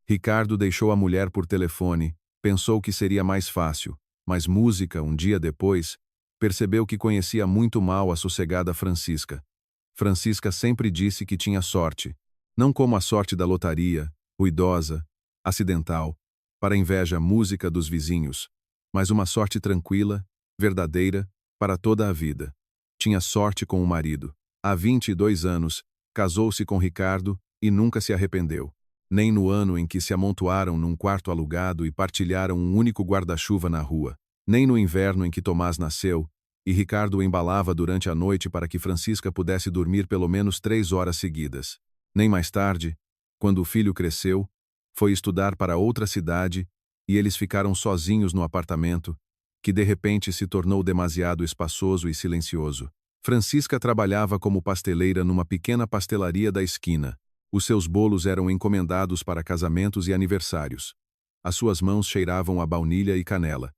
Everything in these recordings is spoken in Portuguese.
Ricardo deixou a mulher por telefone, pensou que seria mais fácil, mas música, um dia depois, percebeu que conhecia muito mal a sossegada Francisca. Francisca sempre disse que tinha sorte, não como a sorte da lotaria, ruidosa, acidental, para inveja música dos vizinhos, mas uma sorte tranquila, verdadeira, para toda a vida. Tinha sorte com o marido. Há 22 anos, casou-se com Ricardo e nunca se arrependeu. Nem no ano em que se amontoaram num quarto alugado e partilharam um único guarda-chuva na rua. Nem no inverno em que Tomás nasceu, e Ricardo o embalava durante a noite para que Francisca pudesse dormir pelo menos 3 horas seguidas. Nem mais tarde, quando o filho cresceu, foi estudar para outra cidade e eles ficaram sozinhos no apartamento, que de repente se tornou demasiado espaçoso e silencioso. Francisca trabalhava como pasteleira numa pequena pastelaria da esquina. Os seus bolos eram encomendados para casamentos e aniversários. As suas mãos cheiravam a baunilha e canela.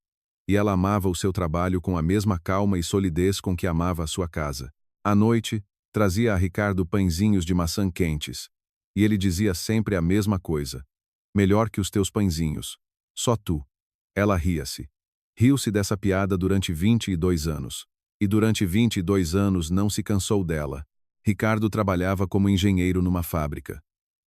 E ela amava o seu trabalho com a mesma calma e solidez com que amava a sua casa. À noite, trazia a Ricardo pãezinhos de maçã quentes. E ele dizia sempre a mesma coisa. Melhor que os teus pãezinhos. Só tu. Ela ria-se. Riu-se dessa piada durante 22 anos. E durante 22 anos não se cansou dela. Ricardo trabalhava como engenheiro numa fábrica.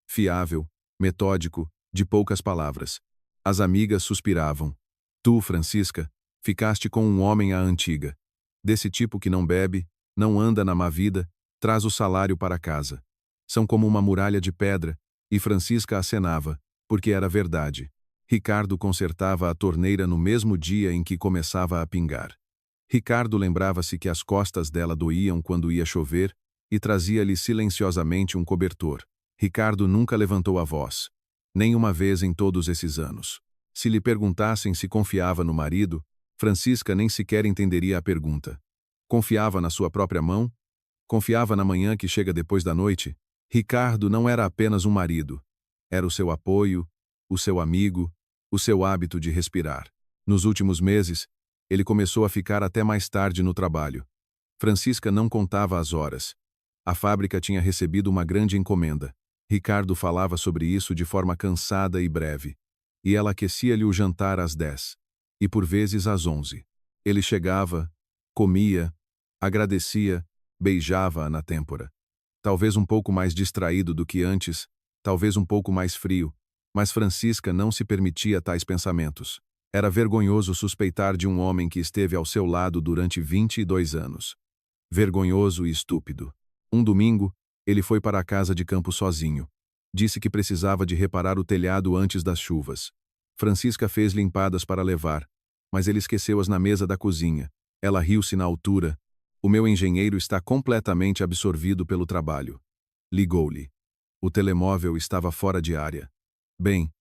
Fiável, metódico, de poucas palavras. As amigas suspiravam. Tu, Francisca, ficaste com um homem à antiga. Desse tipo que não bebe, não anda na má vida, traz o salário para casa. São como uma muralha de pedra, e Francisca acenava, porque era verdade. Ricardo consertava a torneira no mesmo dia em que começava a pingar. Ricardo lembrava-se que as costas dela doíam quando ia chover e trazia-lhe silenciosamente um cobertor. Ricardo nunca levantou a voz. Nem uma vez em todos esses anos. Se lhe perguntassem se confiava no marido, Francisca nem sequer entenderia a pergunta. Confiava na sua própria mão? Confiava na manhã que chega depois da noite? Ricardo não era apenas um marido. Era o seu apoio, o seu amigo, o seu hábito de respirar. Nos últimos meses, ele começou a ficar até mais tarde no trabalho. Francisca não contava as horas. A fábrica tinha recebido uma grande encomenda. Ricardo falava sobre isso de forma cansada e breve. E ela aquecia-lhe o jantar às 10. E por vezes às 11. Ele chegava, comia, agradecia, beijava-a na têmpora. Talvez um pouco mais distraído do que antes, talvez um pouco mais frio, mas Francisca não se permitia tais pensamentos. Era vergonhoso suspeitar de um homem que esteve ao seu lado durante 22 anos. Vergonhoso e estúpido. Um domingo, ele foi para a casa de campo sozinho. Disse que precisava de reparar o telhado antes das chuvas. Francisca fez limpadas para levar, mas ele esqueceu-as na mesa da cozinha. Ela riu-se na altura. O meu engenheiro está completamente absorvido pelo trabalho. Ligou-lhe. O telemóvel estava fora de área. Bem,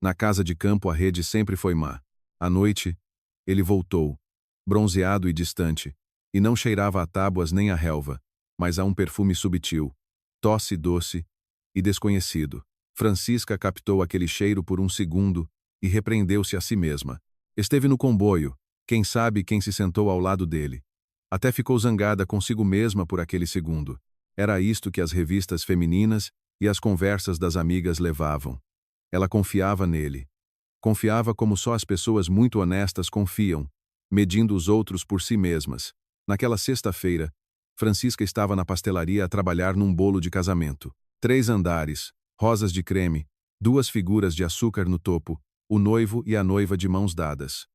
na casa de campo a rede sempre foi má. À noite, ele voltou, bronzeado e distante, e não cheirava a tábuas nem a relva, mas a um perfume subtil, tosse doce e desconhecido. Francisca captou aquele cheiro por um segundo e repreendeu-se a si mesma. Esteve no comboio, quem sabe quem se sentou ao lado dele. Até ficou zangada consigo mesma por aquele segundo. Era isto que as revistas femininas e as conversas das amigas levavam. Ela confiava nele. Confiava como só as pessoas muito honestas confiam, medindo os outros por si mesmas. Naquela sexta-feira, Francisca estava na pastelaria a trabalhar num bolo de casamento. 3 andares, rosas de creme, 2 figuras de açúcar no topo, o noivo e a noiva de mãos dadas.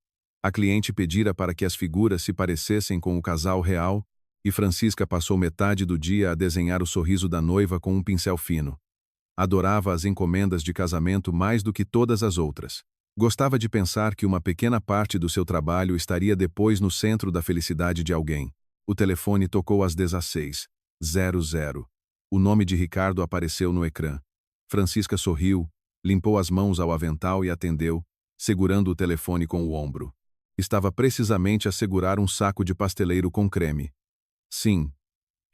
A cliente pedira para que as figuras se parecessem com o casal real, e Francisca passou metade do dia a desenhar o sorriso da noiva com um pincel fino. Adorava as encomendas de casamento mais do que todas as outras. Gostava de pensar que uma pequena parte do seu trabalho estaria depois no centro da felicidade de alguém. O telefone tocou às 16:00. O nome de Ricardo apareceu no ecrã. Francisca sorriu, limpou as mãos ao avental e atendeu, segurando o telefone com o ombro. Estava precisamente a segurar um saco de pasteleiro com creme. Sim.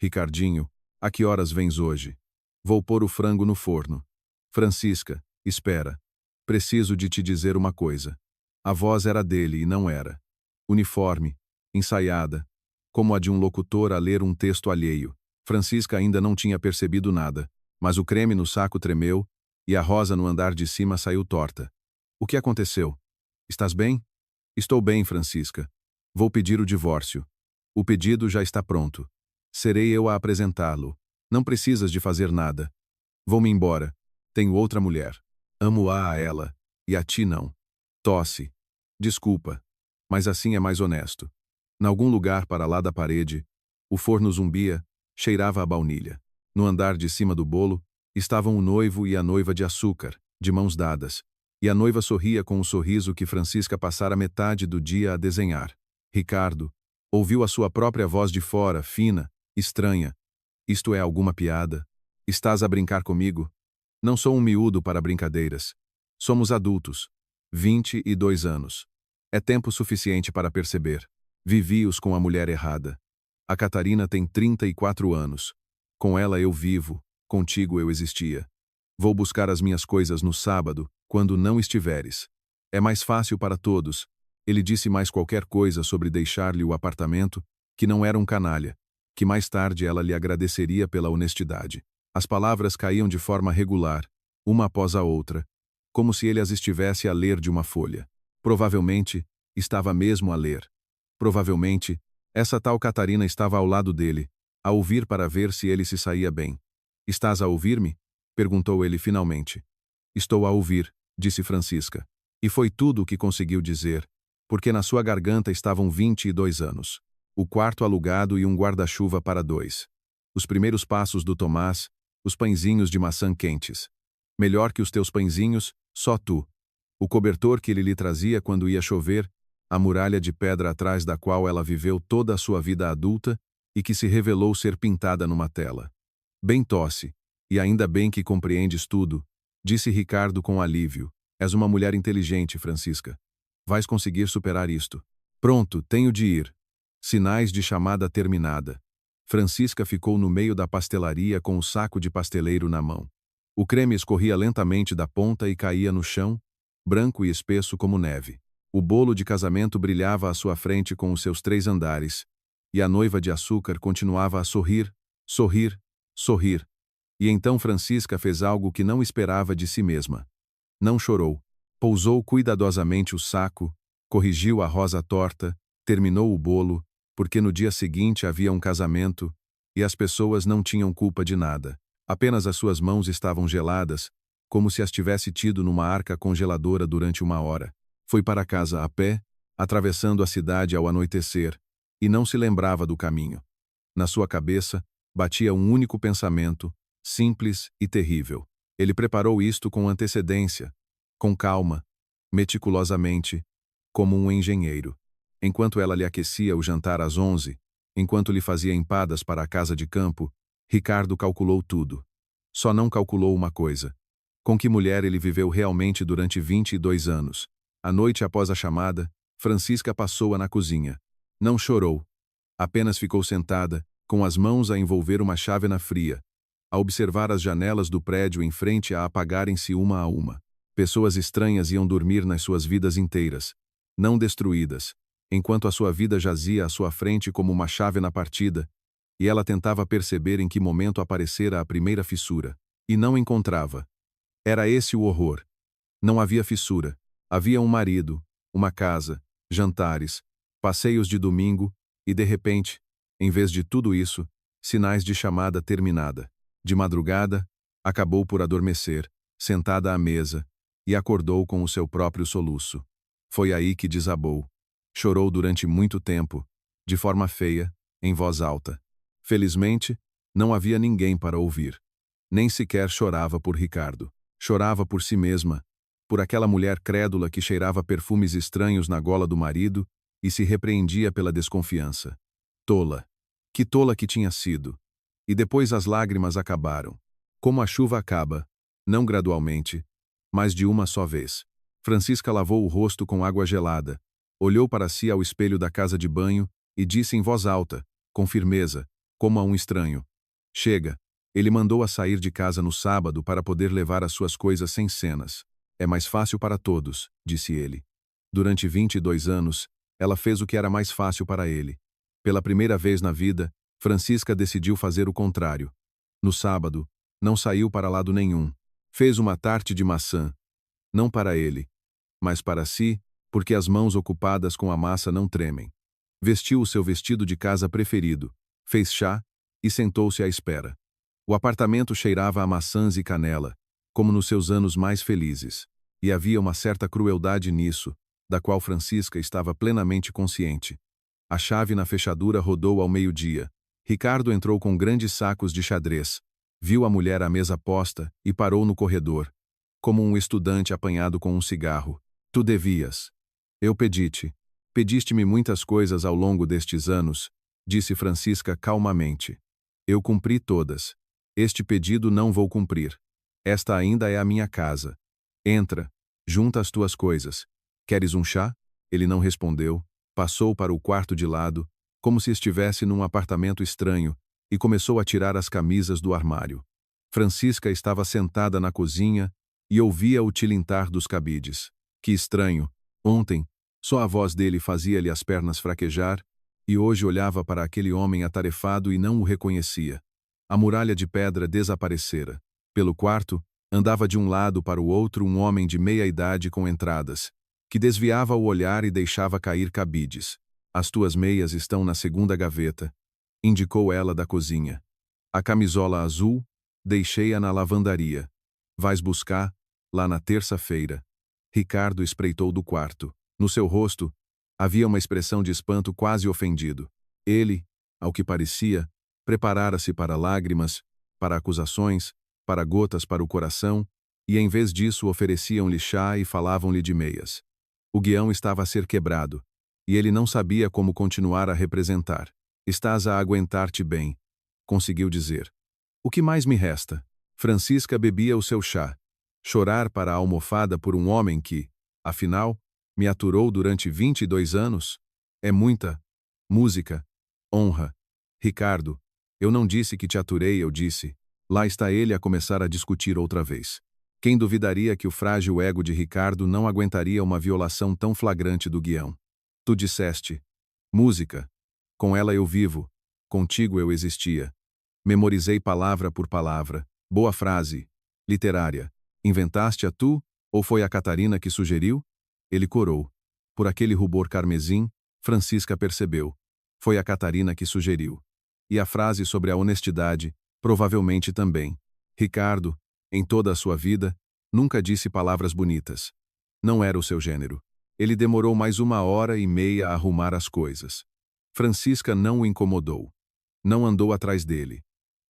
Ricardinho, a que horas vens hoje? Vou pôr o frango no forno. Francisca, espera. Preciso de te dizer uma coisa. A voz era dele e não era. Uniforme, ensaiada, como a de um locutor a ler um texto alheio. Francisca ainda não tinha percebido nada, mas o creme no saco tremeu e a Rosa no andar de cima saiu torta. O que aconteceu? Estás bem? Estou bem, Francisca. Vou pedir o divórcio. O pedido já está pronto. Serei eu a apresentá-lo. Não precisas de fazer nada. Vou-me embora. Tenho outra mulher. Amo-a a ela, e a ti não. Tosse. Desculpa, mas assim é mais honesto. Em algum lugar para lá da parede, o forno zumbia, cheirava a baunilha. No andar de cima do bolo, estavam o noivo e a noiva de açúcar, de mãos dadas. E a noiva sorria com um sorriso que Francisca passara metade do dia a desenhar. Ricardo ouviu a sua própria voz de fora, fina, estranha. Isto é alguma piada? Estás a brincar comigo? Não sou um miúdo para brincadeiras. Somos adultos. 22 anos. É tempo suficiente para perceber. Vivi-os com a mulher errada. A Catarina tem 34 anos. Com ela eu vivo, contigo eu existia. Vou buscar as minhas coisas no sábado, quando não estiveres. É mais fácil para todos. Ele disse mais qualquer coisa sobre deixar-lhe o apartamento, que não era um canalha, que mais tarde ela lhe agradeceria pela honestidade. As palavras caíam de forma regular, uma após a outra, como se ele as estivesse a ler de uma folha. Provavelmente, estava mesmo a ler. Provavelmente, essa tal Catarina estava ao lado dele, a ouvir para ver se ele se saía bem. Estás a ouvir-me? Perguntou ele finalmente. Estou a ouvir, disse Francisca. E foi tudo o que conseguiu dizer, porque na sua garganta estavam 22 anos. O quarto alugado e um guarda-chuva para 2. Os primeiros passos do Tomás, os pãezinhos de maçã quentes. Melhor que os teus pãezinhos, só tu. O cobertor que ele lhe trazia quando ia chover, a muralha de pedra atrás da qual ela viveu toda a sua vida adulta e que se revelou ser pintada numa tela. Bem tosse, e ainda bem que compreendes tudo, disse Ricardo com alívio. És uma mulher inteligente, Francisca. Vais conseguir superar isto. Pronto, tenho de ir. Sinais de chamada terminada. Francisca ficou no meio da pastelaria com o saco de pasteleiro na mão. O creme escorria lentamente da ponta e caía no chão, branco e espesso como neve. O bolo de casamento brilhava à sua frente com os seus 3 andares, e a noiva de açúcar continuava a sorrir, sorrir, sorrir. E então Francisca fez algo que não esperava de si mesma. Não chorou. Pousou cuidadosamente o saco, corrigiu a rosa torta, terminou o bolo, porque no dia seguinte havia um casamento, e as pessoas não tinham culpa de nada. Apenas as suas mãos estavam geladas, como se as tivesse tido numa arca congeladora durante 1 hora. Foi para casa a pé, atravessando a cidade ao anoitecer, e não se lembrava do caminho. Na sua cabeça, batia um único pensamento, simples e terrível. Ele preparou isto com antecedência, com calma, meticulosamente, como um engenheiro. Enquanto ela lhe aquecia o jantar às 11, enquanto lhe fazia empadas para a casa de campo, Ricardo calculou tudo. Só não calculou uma coisa. Com que mulher ele viveu realmente durante 22 anos. A noite após a chamada, Francisca passou-a na cozinha. Não chorou. Apenas ficou sentada, com as mãos a envolver uma chávena fria, a observar as janelas do prédio em frente a apagarem-se uma a uma. Pessoas estranhas iam dormir nas suas vidas inteiras, não destruídas, enquanto a sua vida jazia à sua frente como uma chávena partida, e ela tentava perceber em que momento aparecera a primeira fissura, e não encontrava. Era esse o horror. Não havia fissura. Havia um marido, uma casa, jantares, passeios de domingo, e de repente, em vez de tudo isso, sinais de chamada terminada. De madrugada, acabou por adormecer, sentada à mesa, e acordou com o seu próprio soluço. Foi aí que desabou. Chorou durante muito tempo, de forma feia, em voz alta. Felizmente, não havia ninguém para ouvir. Nem sequer chorava por Ricardo. Chorava por si mesma, por aquela mulher crédula que cheirava perfumes estranhos na gola do marido e se repreendia pela desconfiança. Tola. Que tola que tinha sido. E depois as lágrimas acabaram. Como a chuva acaba, não gradualmente, mas de uma só vez. Francisca lavou o rosto com água gelada, olhou para si ao espelho da casa de banho e disse em voz alta, com firmeza, como a um estranho: Chega. Ele mandou-a sair de casa no sábado para poder levar as suas coisas sem cenas. É mais fácil para todos, disse ele. Durante 22 anos, ela fez o que era mais fácil para ele. Pela primeira vez na vida, Francisca decidiu fazer o contrário. No sábado, não saiu para lado nenhum. Fez uma tarte de maçã, não para ele, mas para si, porque as mãos ocupadas com a massa não tremem. Vestiu o seu vestido de casa preferido, fez chá e sentou-se à espera. O apartamento cheirava a maçãs e canela, como nos seus anos mais felizes, e havia uma certa crueldade nisso, da qual Francisca estava plenamente consciente. A chave na fechadura rodou ao meio-dia. Ricardo entrou com grandes sacos de xadrez, viu a mulher à mesa posta e parou no corredor, como um estudante apanhado com um cigarro. Tu devias. Eu pedi-te. Pediste-me muitas coisas ao longo destes anos, disse Francisca calmamente. Eu cumpri todas. Este pedido não vou cumprir. Esta ainda é a minha casa. Entra, junta as tuas coisas. Queres um chá? Ele não respondeu, passou para o quarto de lado, como se estivesse num apartamento estranho, e começou a tirar as camisas do armário. Francisca estava sentada na cozinha e ouvia o tilintar dos cabides. Que estranho! Ontem, só a voz dele fazia-lhe as pernas fraquejar, e hoje olhava para aquele homem atarefado e não o reconhecia. A muralha de pedra desaparecera. Pelo quarto, andava de um lado para o outro um homem de meia-idade com entradas, que desviava o olhar e deixava cair cabides. As tuas meias estão na segunda gaveta, indicou ela da cozinha. A camisola azul, deixei-a na lavandaria. Vais buscar, lá na terça-feira. Ricardo espreitou do quarto. No seu rosto, havia uma expressão de espanto quase ofendido. Ele, ao que parecia, preparara-se para lágrimas, para acusações, para gotas para o coração, e em vez disso ofereciam-lhe chá e falavam-lhe de meias. O guião estava a ser quebrado, e ele não sabia como continuar a representar. Estás a aguentar-te bem, conseguiu dizer. O que mais me resta? Francisca bebia o seu chá. Chorar para a almofada por um homem que, afinal, me aturou durante 22 anos? É muita música, honra. Ricardo, eu não disse que te aturei, eu disse. Lá está ele a começar a discutir outra vez. Quem duvidaria que o frágil ego de Ricardo não aguentaria uma violação tão flagrante do guião? Tu disseste. Música. Com ela eu vivo. Contigo eu existia. Memorizei palavra por palavra. Boa frase. Literária. Inventaste-a tu, ou foi a Catarina que sugeriu? Ele corou. Por aquele rubor carmesim, Francisca percebeu. Foi a Catarina que sugeriu. E a frase sobre a honestidade, provavelmente também. Ricardo, em toda a sua vida, nunca disse palavras bonitas. Não era o seu gênero. Ele demorou mais 1h30 a arrumar as coisas. Francisca não o incomodou. Não andou atrás dele.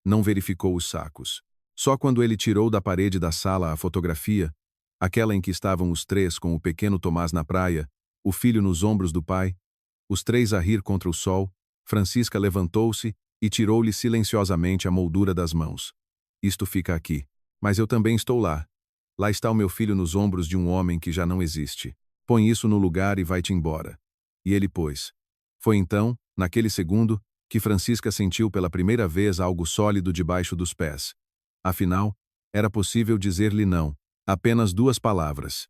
Não verificou os sacos. Só quando ele tirou da parede da sala a fotografia, aquela em que estavam os três com o pequeno Tomás na praia, o filho nos ombros do pai, os três a rir contra o sol, Francisca levantou-se e tirou-lhe silenciosamente a moldura das mãos. Isto fica aqui. Mas eu também estou lá. Lá está o meu filho nos ombros de um homem que já não existe. Põe isso no lugar e vai-te embora. E ele pôs. Foi então, naquele segundo, que Francisca sentiu pela primeira vez algo sólido debaixo dos pés. Afinal, era possível dizer-lhe não. Apenas 2 palavras.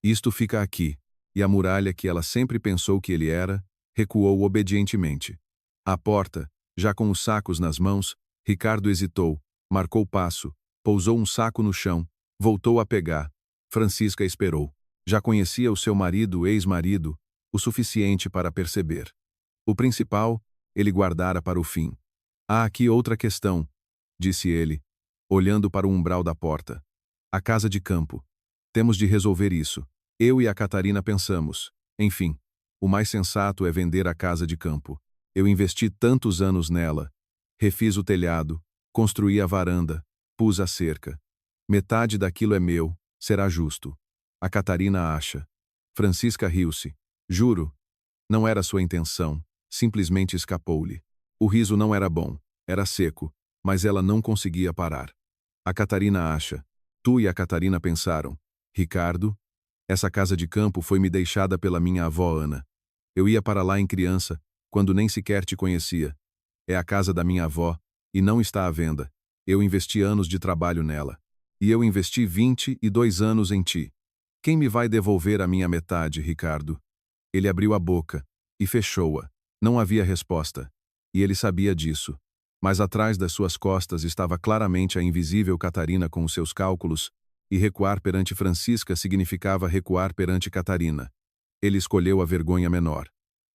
Isto fica aqui. E a muralha que ela sempre pensou que ele era, recuou obedientemente. À porta, já com os sacos nas mãos, Ricardo hesitou, marcou passo, pousou um saco no chão, voltou a pegar. Francisca esperou. Já conhecia o seu marido, ex-marido, o suficiente para perceber. O principal, ele guardara para o fim. Há aqui outra questão, disse ele, olhando para o umbral da porta. A casa de campo. Temos de resolver isso. Eu e a Catarina pensamos. Enfim, o mais sensato é vender a casa de campo. Eu investi tantos anos nela. Refiz o telhado, construí a varanda, pus a cerca. Metade daquilo é meu, será justo. A Catarina acha. Francisca riu-se. Juro. Não era sua intenção, simplesmente escapou-lhe. O riso não era bom, era seco, mas ela não conseguia parar. A Catarina acha. Tu e a Catarina pensaram. Ricardo, essa casa de campo foi me deixada pela minha avó Ana. Eu ia para lá em criança, quando nem sequer te conhecia. É a casa da minha avó, e não está à venda. Eu investi anos de trabalho nela. E eu investi 22 anos em ti. Quem me vai devolver a minha metade, Ricardo? Ele abriu a boca e fechou-a. Não havia resposta. E ele sabia disso. Mas atrás das suas costas estava claramente a invisível Catarina com os seus cálculos, e recuar perante Francisca significava recuar perante Catarina. Ele escolheu a vergonha menor.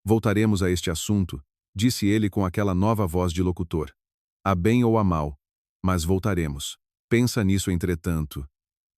Voltaremos a este assunto, disse ele com aquela nova voz de locutor. A bem ou a mal. Mas voltaremos. Pensa nisso entretanto.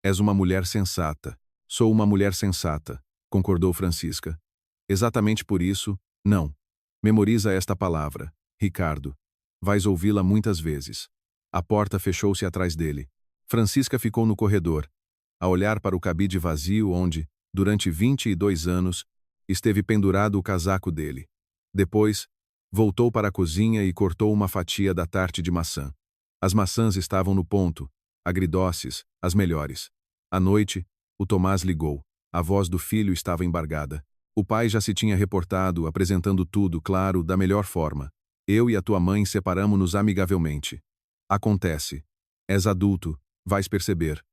És uma mulher sensata. Sou uma mulher sensata, concordou Francisca. Exatamente por isso, não. Memoriza esta palavra, Ricardo. Vais ouvi-la muitas vezes. A porta fechou-se atrás dele. Francisca ficou no corredor, a olhar para o cabide vazio onde, durante 22 anos, esteve pendurado o casaco dele. Depois, voltou para a cozinha e cortou uma fatia da tarte de maçã. As maçãs estavam no ponto, agridoces, as melhores. À noite, o Tomás ligou. A voz do filho estava embargada. O pai já se tinha reportado, apresentando tudo, claro, da melhor forma. Eu e a tua mãe separamo-nos amigavelmente. Acontece. És adulto, vais perceber.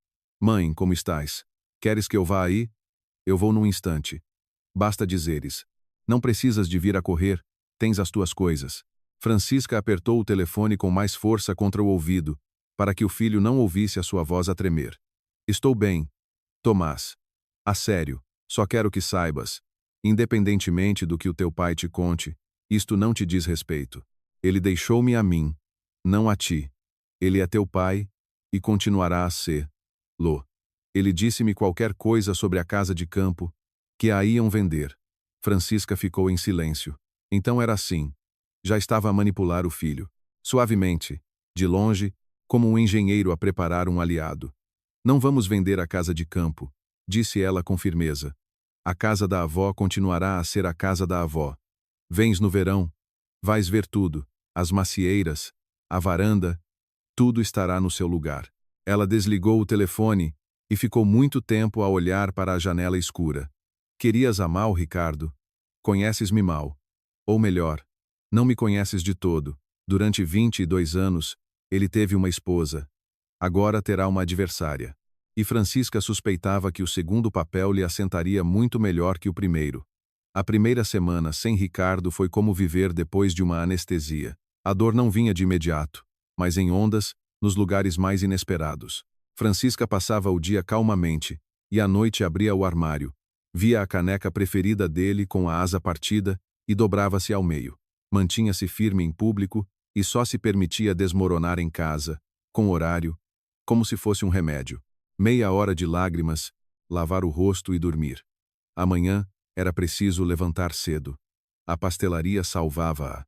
Mãe, como estás? Queres que eu vá aí? Eu vou num instante. Basta dizeres. Não precisas de vir a correr, tens as tuas coisas. Francisca apertou o telefone com mais força contra o ouvido, para que o filho não ouvisse a sua voz a tremer. Estou bem, Tomás. A sério, só quero que saibas. Independentemente do que o teu pai te conte, isto não te diz respeito. Ele deixou-me a mim, não a ti. Ele é teu pai, e continuará a ser. Lô. Ele disse-me qualquer coisa sobre a casa de campo, que a iam vender. Francisca ficou em silêncio. Então era assim. Já estava a manipular o filho. Suavemente, de longe, como um engenheiro a preparar um aliado. Não vamos vender a casa de campo, disse ela com firmeza. A casa da avó continuará a ser a casa da avó. Vens no verão, vais ver tudo, as macieiras, a varanda, tudo estará no seu lugar. Ela desligou o telefone e ficou muito tempo a olhar para a janela escura. Querias a mal, Ricardo? Conheces-me mal. Ou melhor, não me conheces de todo. Durante 22 anos, ele teve uma esposa. Agora terá uma adversária. E Francisca suspeitava que o segundo papel lhe assentaria muito melhor que o primeiro. A primeira semana sem Ricardo foi como viver depois de uma anestesia. A dor não vinha de imediato, mas em ondas, nos lugares mais inesperados. Francisca passava o dia calmamente, e à noite abria o armário, via a caneca preferida dele com a asa partida e dobrava-se ao meio. Mantinha-se firme em público e só se permitia desmoronar em casa, com horário, como se fosse um remédio. Meia hora de lágrimas, lavar o rosto e dormir. Amanhã era preciso levantar cedo. A pastelaria salvava-a.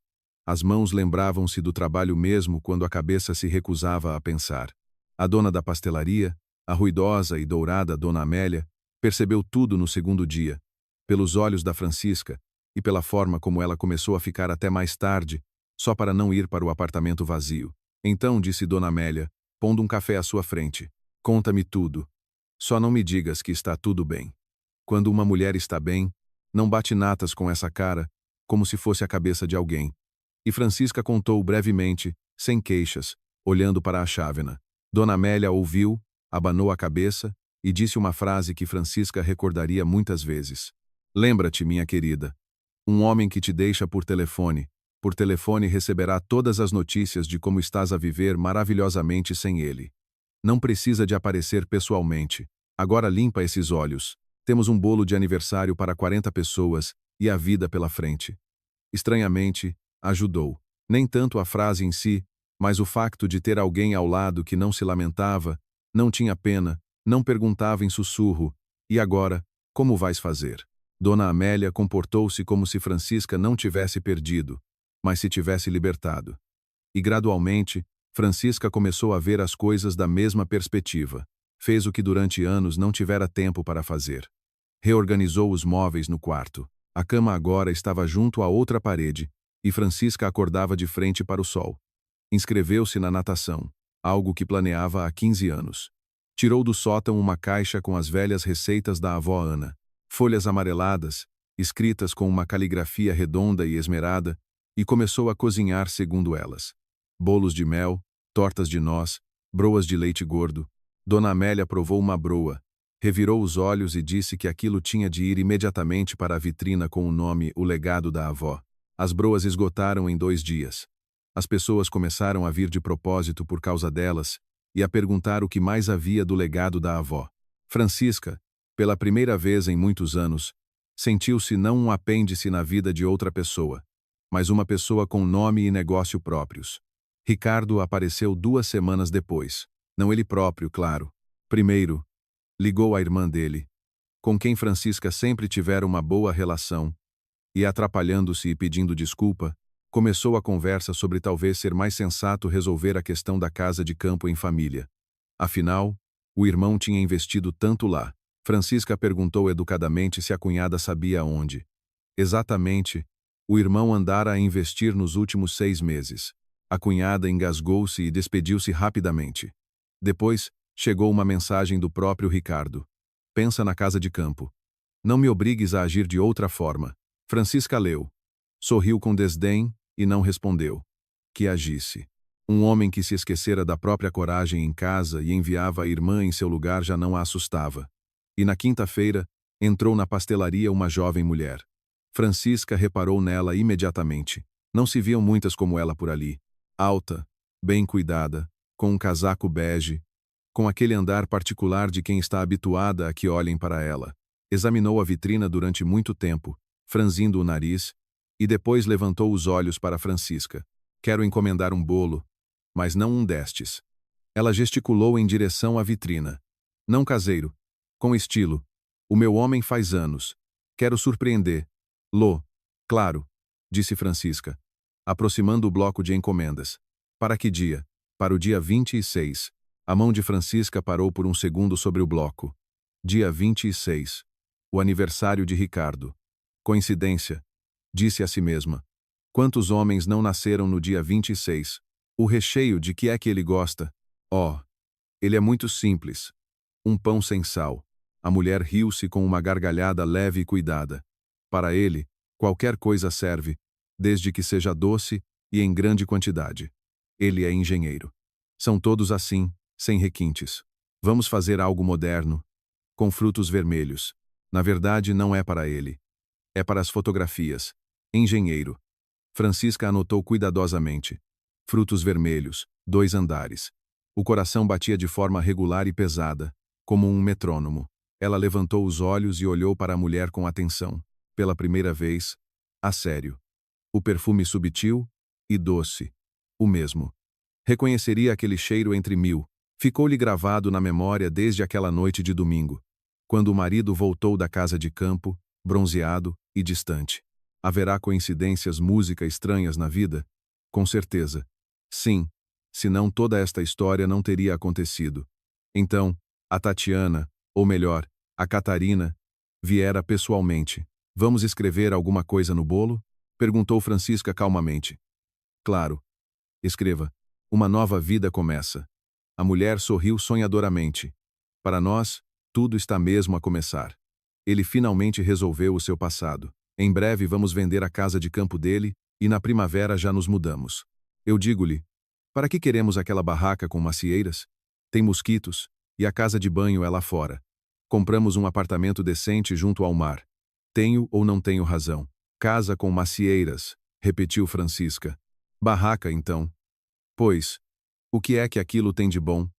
As mãos lembravam-se do trabalho mesmo quando a cabeça se recusava a pensar. A dona da pastelaria, a ruidosa e dourada Dona Amélia, percebeu tudo no segundo dia, pelos olhos da Francisca e pela forma como ela começou a ficar até mais tarde, só para não ir para o apartamento vazio. Então disse Dona Amélia, pondo um café à sua frente. Conta-me tudo. Só não me digas que está tudo bem. Quando uma mulher está bem, não bate natas com essa cara, como se fosse a cabeça de alguém. E Francisca contou brevemente, sem queixas, olhando para a chávena. Dona Amélia ouviu, abanou a cabeça e disse uma frase que Francisca recordaria muitas vezes. Lembra-te, minha querida. Um homem que te deixa por telefone receberá todas as notícias de como estás a viver maravilhosamente sem ele. Não precisa de aparecer pessoalmente. Agora limpa esses olhos. Temos um bolo de aniversário para 40 pessoas e a vida pela frente. Estranhamente, ajudou. Nem tanto a frase em si, mas o facto de ter alguém ao lado que não se lamentava, não tinha pena, não perguntava em sussurro, e agora, como vais fazer? Dona Amélia comportou-se como se Francisca não tivesse perdido, mas se tivesse libertado. E gradualmente, Francisca começou a ver as coisas da mesma perspectiva. Fez o que durante anos não tivera tempo para fazer. Reorganizou os móveis no quarto. A cama agora estava junto à outra parede, e Francisca acordava de frente para o sol. Inscreveu-se na natação, algo que planeava há 15 anos. Tirou do sótão uma caixa com as velhas receitas da avó Ana. Folhas amareladas, escritas com uma caligrafia redonda e esmerada, e começou a cozinhar segundo elas. Bolos de mel, tortas de noz, broas de leite gordo. Dona Amélia provou uma broa, revirou os olhos e disse que aquilo tinha de ir imediatamente para a vitrina com o nome O Legado da Avó. As broas esgotaram em 2 dias. As pessoas começaram a vir de propósito por causa delas, e a perguntar o que mais havia do legado da avó. Francisca, pela primeira vez em muitos anos, sentiu-se não um apêndice na vida de outra pessoa, mas uma pessoa com nome e negócio próprios. Ricardo apareceu 2 semanas depois. Não ele próprio, claro. Primeiro, ligou à irmã dele, com quem Francisca sempre tivera uma boa relação, e atrapalhando-se e pedindo desculpa, começou a conversa sobre talvez ser mais sensato resolver a questão da casa de campo em família. Afinal, o irmão tinha investido tanto lá. Francisca perguntou educadamente se a cunhada sabia onde. Exatamente, o irmão andara a investir nos últimos 6 meses. A cunhada engasgou-se e despediu-se rapidamente. Depois, chegou uma mensagem do próprio Ricardo. Pensa na casa de campo. Não me obrigues a agir de outra forma. Francisca leu. Sorriu com desdém e não respondeu. Que agisse. Um homem que se esquecera da própria coragem em casa e enviava a irmã em seu lugar já não a assustava. E na quinta-feira, entrou na pastelaria uma jovem mulher. Francisca reparou nela imediatamente. Não se viam muitas como ela por ali. Alta, bem cuidada, com um casaco bege, com aquele andar particular de quem está habituada a que olhem para ela. Examinou a vitrina durante muito tempo, franzindo o nariz, e depois levantou os olhos para Francisca. Quero encomendar um bolo, mas não um destes. Ela gesticulou em direção à vitrina. Não caseiro, com estilo. O meu homem faz anos. Quero surpreender. Lô, claro, disse Francisca, aproximando o bloco de encomendas. Para que dia? Para o dia 26. A mão de Francisca parou por um segundo sobre o bloco. Dia 26. O aniversário de Ricardo. Coincidência, disse a si mesma. Quantos homens não nasceram no dia 26? O recheio de que é que ele gosta? Oh, ele é muito simples. Um pão sem sal. A mulher riu-se com uma gargalhada leve e cuidada. Para ele, qualquer coisa serve, desde que seja doce e em grande quantidade. Ele é engenheiro. São todos assim, sem requintes. Vamos fazer algo moderno, com frutos vermelhos. Na verdade, não é para ele. É para as fotografias. Engenheiro. Francisca anotou cuidadosamente. Frutos vermelhos, 2 andares. O coração batia de forma regular e pesada, como um metrônomo. Ela levantou os olhos e olhou para a mulher com atenção. Pela primeira vez, a sério. O perfume subtil e doce. O mesmo. Reconheceria aquele cheiro entre 1000. Ficou-lhe gravado na memória desde aquela noite de domingo, quando o marido voltou da casa de campo, bronzeado e distante. Haverá coincidências, música estranhas na vida? Com certeza. Sim, senão toda esta história não teria acontecido. Então, a Tatiana, ou melhor, a Catarina, viera pessoalmente. Vamos escrever alguma coisa no bolo? Perguntou Francisca calmamente. Claro. Escreva. Uma nova vida começa. A mulher sorriu sonhadoramente. Para nós, tudo está mesmo a começar. Ele finalmente resolveu o seu passado. Em breve vamos vender a casa de campo dele e na primavera já nos mudamos. Eu digo-lhe, para que queremos aquela barraca com macieiras? Tem mosquitos e a casa de banho é lá fora. Compramos um apartamento decente junto ao mar. Tenho ou não tenho razão? Casa com macieiras, repetiu Francisca. Barraca, então. Pois, o que é que aquilo tem de bom?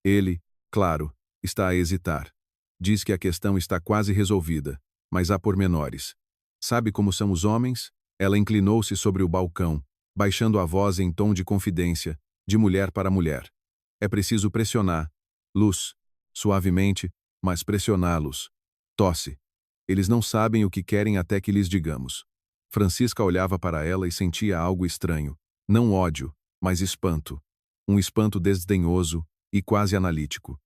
Ele, claro, está a hesitar. Diz que a questão está quase resolvida, mas há pormenores. Sabe como são os homens? Ela inclinou-se sobre o balcão, baixando a voz em tom de confidência, de mulher para mulher. É preciso pressionar. Luz. Suavemente, mas pressioná-los. Tosse. Eles não sabem o que querem até que lhes digamos. Francisca olhava para ela e sentia algo estranho. Não ódio, mas espanto. Um espanto desdenhoso e quase analítico.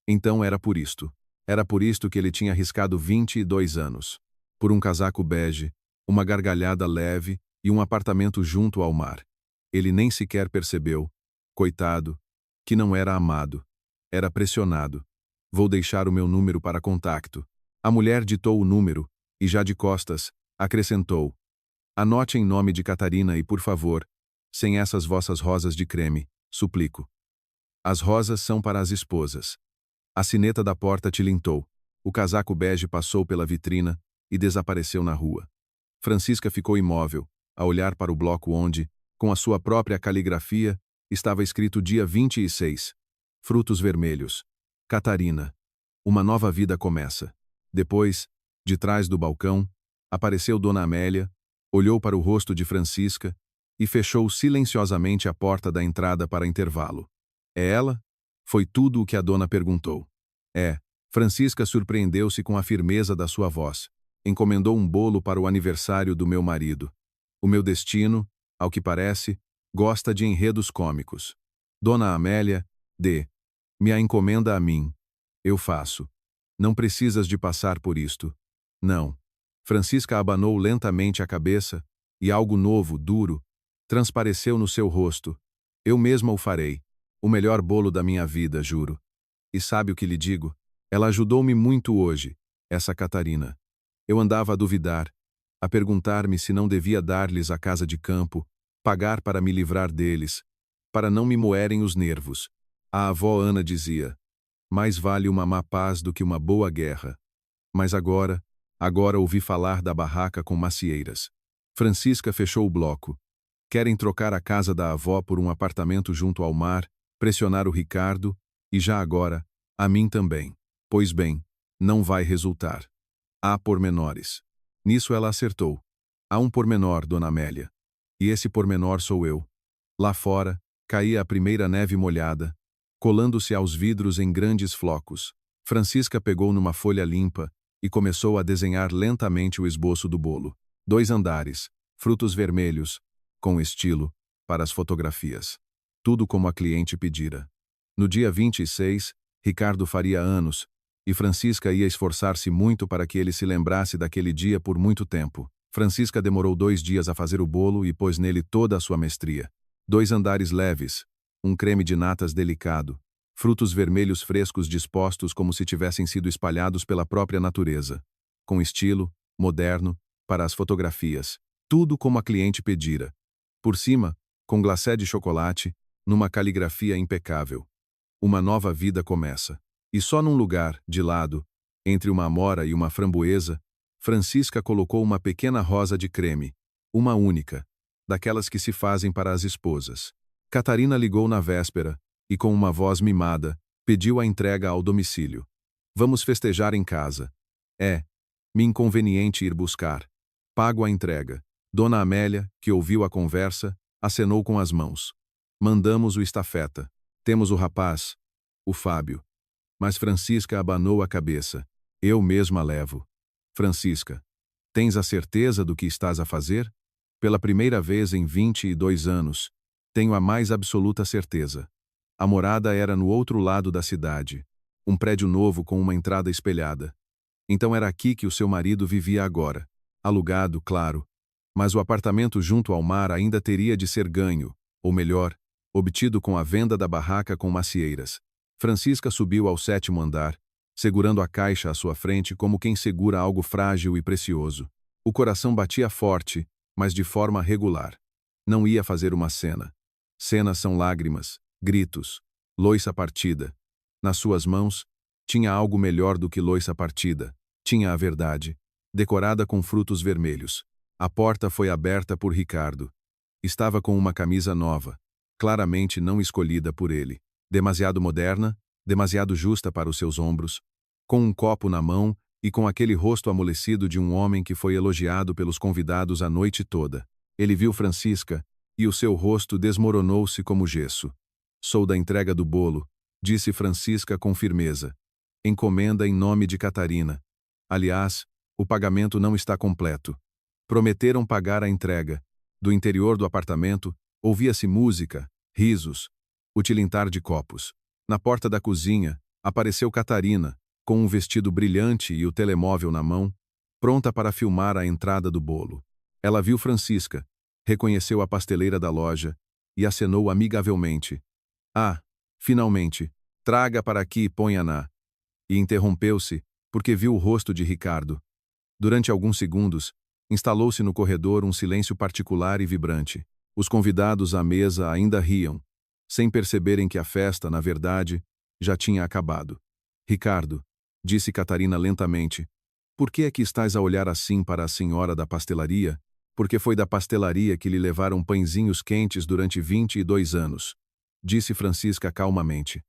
Então era por isto. Era por isto que ele tinha arriscado 22 anos. Por um casaco bege, uma gargalhada leve e um apartamento junto ao mar. Ele nem sequer percebeu, coitado, que não era amado. Era pressionado. Vou deixar o meu número para contacto. A mulher ditou o número e, já de costas, acrescentou. Anote em nome de Catarina e, por favor, sem essas vossas rosas de creme, suplico. As rosas são para as esposas. A sineta da porta tilintou. O casaco bege passou pela vitrina e desapareceu na rua. Francisca ficou imóvel, a olhar para o bloco onde, com a sua própria caligrafia, estava escrito dia 26. frutos vermelhos. Catarina. Uma nova vida começa. Depois, de trás do balcão, apareceu Dona Amélia, olhou para o rosto de Francisca e fechou silenciosamente a porta da entrada para intervalo. É ela? Foi tudo o que a dona perguntou. É. Francisca surpreendeu-se com a firmeza da sua voz. Encomendou um bolo para o aniversário do meu marido. O meu destino, ao que parece, gosta de enredos cômicos. Dona Amélia, me a encomenda a mim. Eu faço. Não precisas de passar por isto. Não. Francisca abanou lentamente a cabeça, e algo novo, duro, transpareceu no seu rosto. Eu mesma o farei. O melhor bolo da minha vida, juro. E sabe o que lhe digo? Ela ajudou-me muito hoje, essa Catarina. Eu andava a duvidar, a perguntar-me se não devia dar-lhes a casa de campo, pagar para me livrar deles, para não me moerem os nervos. A avó Ana dizia, mais vale uma má paz do que uma boa guerra. Mas agora ouvi falar da barraca com macieiras. Francisca fechou o bloco. Querem trocar a casa da avó por um apartamento junto ao mar, pressionar o Ricardo, e já agora, a mim também. Pois bem, não vai resultar. Há pormenores. Nisso ela acertou. Há um pormenor, Dona Amélia. E esse pormenor sou eu. Lá fora, caía a primeira neve molhada, colando-se aos vidros em grandes flocos. Francisca pegou numa folha limpa e começou a desenhar lentamente o esboço do bolo. 2 andares, frutos vermelhos, com estilo, para as fotografias. Tudo como a cliente pedira. No dia 26, Ricardo faria anos, e Francisca ia esforçar-se muito para que ele se lembrasse daquele dia por muito tempo. Francisca demorou 2 dias a fazer o bolo e pôs nele toda a sua mestria. 2 andares leves, um creme de natas delicado, frutos vermelhos frescos dispostos como se tivessem sido espalhados pela própria natureza. Com estilo, moderno, para as fotografias. Tudo como a cliente pedira. Por cima, com glacé de chocolate, numa caligrafia impecável. Uma nova vida começa. E só num lugar, de lado, entre uma amora e uma framboesa, Francisca colocou uma pequena rosa de creme, uma única, daquelas que se fazem para as esposas. Catarina ligou na véspera e, com uma voz mimada, pediu a entrega ao domicílio. Vamos festejar em casa. Me inconveniente ir buscar. Pago a entrega. Dona Amélia, que ouviu a conversa, acenou com as mãos. Mandamos o estafeta. Temos o rapaz, o Fábio. Mas Francisca abanou a cabeça. Eu mesma levo. Francisca, tens a certeza do que estás a fazer? Pela primeira vez em 22 anos, tenho a mais absoluta certeza. A morada era no outro lado da cidade. Um prédio novo com uma entrada espelhada. Então era aqui que o seu marido vivia agora. Alugado, claro. Mas o apartamento junto ao mar ainda teria de ser ganho, ou melhor, obtido com a venda da barraca com macieiras. Francisca subiu ao 7º andar, segurando a caixa à sua frente como quem segura algo frágil e precioso. O coração batia forte, mas de forma regular. Não ia fazer uma cena. Cenas são lágrimas, gritos, loiça partida. Nas suas mãos, tinha algo melhor do que loiça partida. Tinha a verdade, decorada com frutos vermelhos. A porta foi aberta por Ricardo. Estava com uma camisa nova, claramente não escolhida por ele. Demasiado moderna, demasiado justa para os seus ombros, com um copo na mão e com aquele rosto amolecido de um homem que foi elogiado pelos convidados a noite toda. Ele viu Francisca, e o seu rosto desmoronou-se como gesso. Sou da entrega do bolo, disse Francisca com firmeza. Encomenda em nome de Catarina. Aliás, o pagamento não está completo. Prometeram pagar a entrega. Do interior do apartamento, ouvia-se música, risos, o tilintar de copos. Na porta da cozinha, apareceu Catarina, com um vestido brilhante e o telemóvel na mão, pronta para filmar a entrada do bolo. Ela viu Francisca, reconheceu a pasteleira da loja e acenou amigavelmente. Finalmente, traga para aqui e ponha-na. E interrompeu-se, porque viu o rosto de Ricardo. Durante alguns segundos, instalou-se no corredor um silêncio particular e vibrante. Os convidados à mesa ainda riam, sem perceberem que a festa, na verdade, já tinha acabado. Ricardo, disse Catarina lentamente, por que é que estás a olhar assim para a senhora da pastelaria? Porque foi da pastelaria que lhe levaram pãezinhos quentes durante 22 anos, disse Francisca calmamente.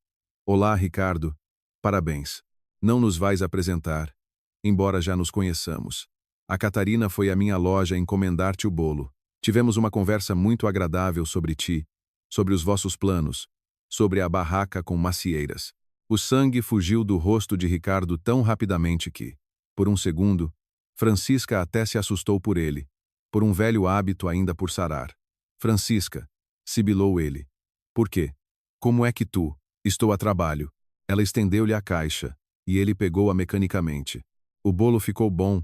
Olá, Ricardo. Parabéns. Não nos vais apresentar, embora já nos conheçamos. A Catarina foi à minha loja encomendar-te o bolo. Tivemos uma conversa muito agradável sobre ti, sobre os vossos planos, sobre a barraca com macieiras. O sangue fugiu do rosto de Ricardo tão rapidamente que, por um segundo, Francisca até se assustou por ele, por um velho hábito ainda por sarar. Francisca, sibilou ele. Por quê? Como é que tu? Estou a trabalho. Ela estendeu-lhe a caixa, e ele pegou-a mecanicamente. O bolo ficou bom,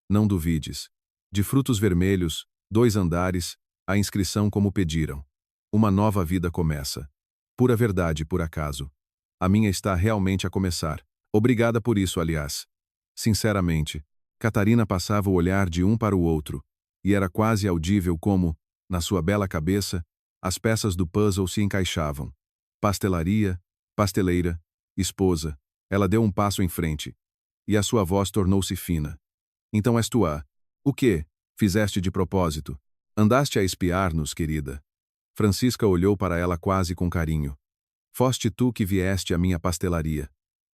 não duvides. De frutos vermelhos, 2 andares, a inscrição como pediram. Uma nova vida começa. Pura verdade, por acaso. A minha está realmente a começar. Obrigada por isso, aliás. Sinceramente, Catarina passava o olhar de um para o outro, e era quase audível como, na sua bela cabeça, as peças do puzzle se encaixavam. Pastelaria, pasteleira, esposa. Ela deu um passo em frente, e a sua voz tornou-se fina. Então és tu a... O quê? Fizeste de propósito. Andaste a espiar-nos, querida. Francisca olhou para ela quase com carinho. Foste tu que vieste à minha pastelaria.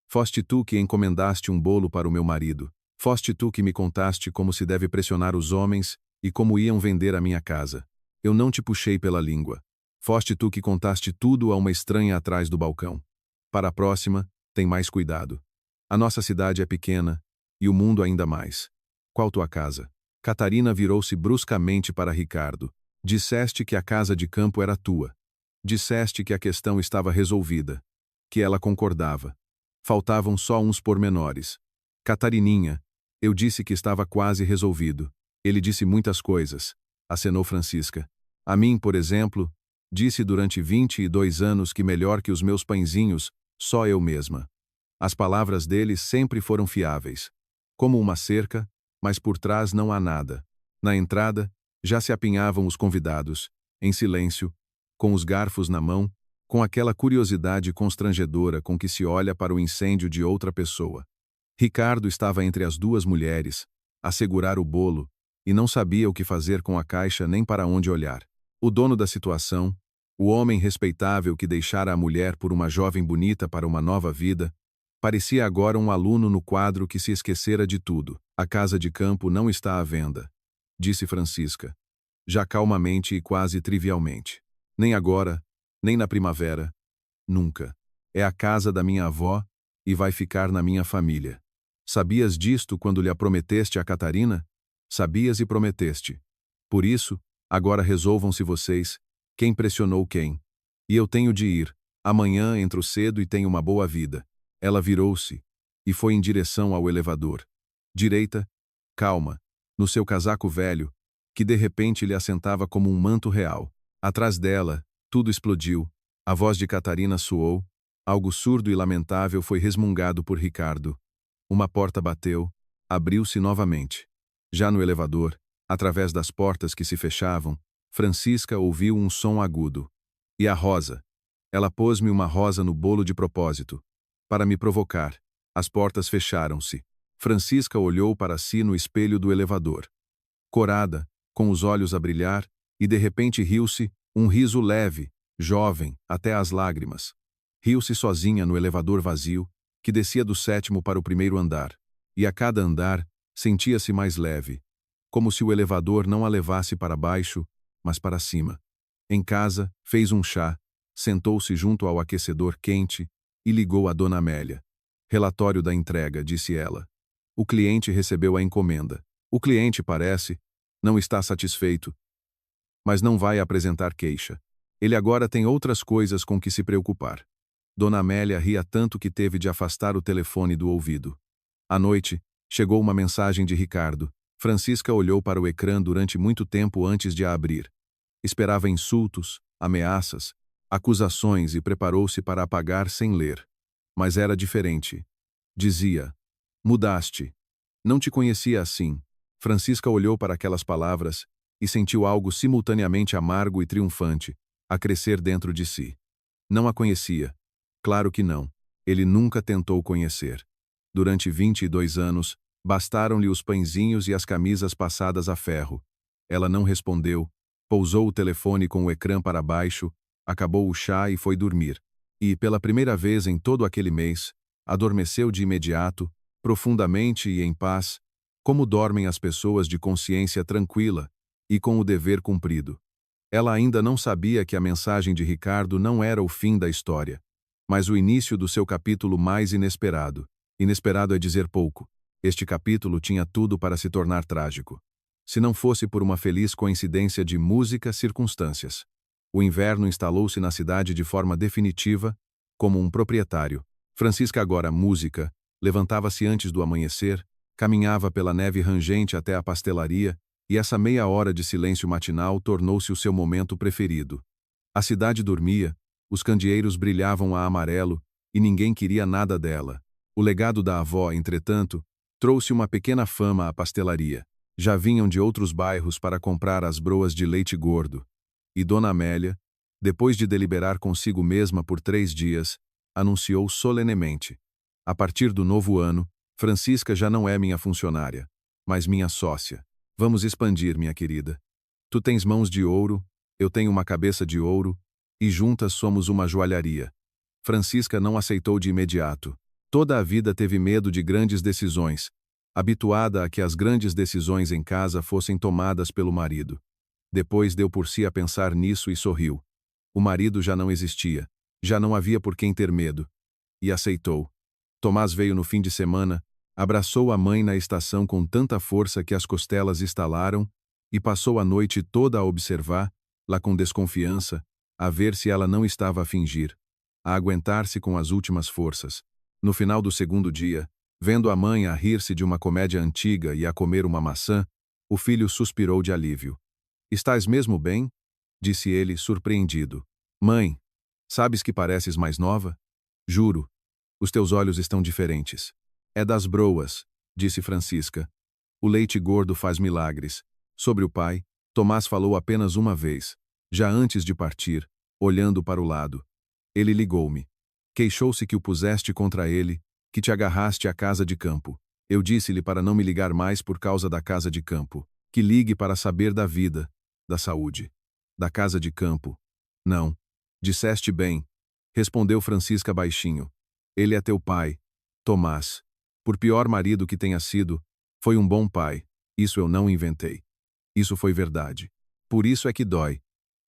Foste tu que encomendaste um bolo para o meu marido. Foste tu que me contaste como se deve pressionar os homens e como iam vender a minha casa. Eu não te puxei pela língua. Foste tu que contaste tudo a uma estranha atrás do balcão. Para a próxima, tem mais cuidado. A nossa cidade é pequena, e o mundo ainda mais. Qual tua casa? Catarina virou-se bruscamente para Ricardo. Disseste que a casa de campo era tua. Disseste que a questão estava resolvida, que ela concordava. Faltavam só uns pormenores. Catarininha, eu disse que estava quase resolvido. Ele disse muitas coisas, acenou Francisca. A mim, por exemplo, disse durante 22 anos que melhor que os meus pãezinhos, só eu mesma. As palavras dele sempre foram fiáveis. Como uma cerca, mas por trás não há nada. Na entrada, já se apinhavam os convidados, em silêncio, com os garfos na mão, com aquela curiosidade constrangedora com que se olha para o incêndio de outra pessoa. Ricardo estava entre as 2 mulheres, a segurar o bolo, e não sabia o que fazer com a caixa nem para onde olhar. O dono da situação, o homem respeitável que deixara a mulher por uma jovem bonita para uma nova vida, parecia agora um aluno no quadro que se esquecera de tudo. A casa de campo não está à venda, disse Francisca, já calmamente e quase trivialmente. Nem agora, nem na primavera, nunca. É a casa da minha avó e vai ficar na minha família. Sabias disto quando lhe a prometeste a Catarina? Sabias e prometeste. Por isso, agora resolvam-se vocês, quem pressionou quem. E eu tenho de ir. Amanhã entro cedo e tenho uma boa vida. Ela virou-se e foi em direção ao elevador. Direita, calma, no seu casaco velho, que de repente lhe assentava como um manto real. Atrás dela, tudo explodiu. A voz de Catarina soou. Algo surdo e lamentável foi resmungado por Ricardo. Uma porta bateu, abriu-se novamente. Já no elevador, através das portas que se fechavam, Francisca ouviu um som agudo. E a rosa? Ela pôs-me uma rosa no bolo de propósito. Para me provocar. As portas fecharam-se. Francisca olhou para si no espelho do elevador. Corada, com os olhos a brilhar, e de repente riu-se, um riso leve, jovem, até às lágrimas. Riu-se sozinha no elevador vazio, que descia do 7º para o 1º andar, e a cada andar, sentia-se mais leve, como se o elevador não a levasse para baixo, mas para cima. Em casa, fez um chá, sentou-se junto ao aquecedor quente e ligou a Dona Amélia. Relatório da entrega, disse ela. O cliente recebeu a encomenda. O cliente parece, não está satisfeito, mas não vai apresentar queixa. Ele agora tem outras coisas com que se preocupar. Dona Amélia ria tanto que teve de afastar o telefone do ouvido. À noite, chegou uma mensagem de Ricardo. Francisca olhou para o ecrã durante muito tempo antes de a abrir. Esperava insultos, ameaças, acusações e preparou-se para apagar sem ler. Mas era diferente. Dizia: mudaste. Não te conhecia assim. Francisca olhou para aquelas palavras e sentiu algo simultaneamente amargo e triunfante, a crescer dentro de si. Não a conhecia. Claro que não. Ele nunca tentou conhecer. Durante 22 anos, bastaram-lhe os pãezinhos e as camisas passadas a ferro. Ela não respondeu, pousou o telefone com o ecrã para baixo, acabou o chá e foi dormir. e, pela primeira vez em todo aquele mês, adormeceu de imediato, profundamente e em paz, como dormem as pessoas de consciência tranquila e com o dever cumprido. Ela ainda não sabia que a mensagem de Ricardo não era o fim da história, mas o início do seu capítulo mais inesperado. Inesperado é dizer pouco. Este capítulo tinha tudo para se tornar trágico. Se não fosse por uma feliz coincidência de música circunstâncias. O inverno instalou-se na cidade de forma definitiva, como um proprietário. Francisca, agora música, levantava-se antes do amanhecer, caminhava pela neve rangente até a pastelaria, e essa meia hora de silêncio matinal tornou-se o seu momento preferido. A cidade dormia, os candeeiros brilhavam a amarelo, e ninguém queria nada dela. O legado da avó, entretanto, trouxe uma pequena fama à pastelaria. Já vinham de outros bairros para comprar as broas de leite gordo. E Dona Amélia, depois de deliberar consigo mesma por 3 dias, anunciou solenemente: a partir do novo ano, Francisca já não é minha funcionária, mas minha sócia. Vamos expandir, minha querida. Tu tens mãos de ouro, eu tenho uma cabeça de ouro, e juntas somos uma joalharia. Francisca não aceitou de imediato. Toda a vida teve medo de grandes decisões, habituada a que as grandes decisões em casa fossem tomadas pelo marido. Depois deu por si a pensar nisso e sorriu. O marido já não existia, já não havia por quem ter medo. E aceitou. Tomás veio no fim de semana, abraçou a mãe na estação com tanta força que as costelas estalaram, e passou a noite toda a observar, lá com desconfiança, a ver se ela não estava a fingir, a aguentar-se com as últimas forças. No final do segundo dia, vendo a mãe a rir-se de uma comédia antiga e a comer uma maçã, o filho suspirou de alívio. Estás mesmo bem? Disse ele, surpreendido. Mãe, sabes que pareces mais nova? Juro. Os teus olhos estão diferentes. É das broas, disse Francisca. O leite gordo faz milagres. Sobre o pai, Tomás falou apenas uma vez, já antes de partir, olhando para o lado. Ele ligou-me. Queixou-se que o puseste contra ele, que te agarraste à casa de campo. Eu disse-lhe para não me ligar mais por causa da casa de campo, que ligue para saber da vida, da saúde. Da casa de campo. Não. Disseste bem, respondeu Francisca baixinho. Ele é teu pai, Tomás. Por pior marido que tenha sido, foi um bom pai. Isso eu não inventei. Isso foi verdade. Por isso é que dói.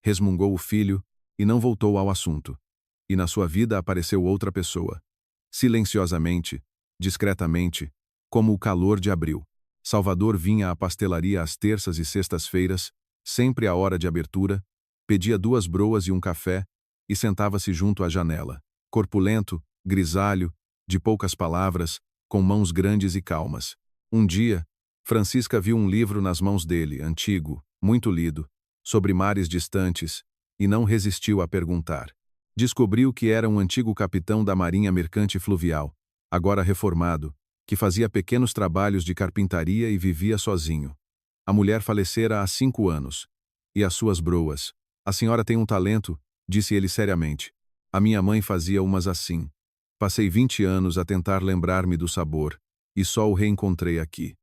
Resmungou o filho, e não voltou ao assunto. E na sua vida apareceu outra pessoa. Silenciosamente, discretamente, como o calor de abril. Salvador vinha à pastelaria às terças e sextas-feiras, sempre à hora de abertura, pedia 2 broas e um café, e sentava-se junto à janela. Corpulento, grisalho, de poucas palavras, com mãos grandes e calmas. Um dia, Francisca viu um livro nas mãos dele, antigo, muito lido, sobre mares distantes, e não resistiu a perguntar. Descobriu que era um antigo capitão da Marinha Mercante Fluvial, agora reformado, que fazia pequenos trabalhos de carpintaria e vivia sozinho. A mulher falecera há 5 anos. E as suas broas? A senhora tem um talento, disse ele seriamente. A minha mãe fazia umas assim. Passei 20 anos a tentar lembrar-me do sabor, e só o reencontrei aqui.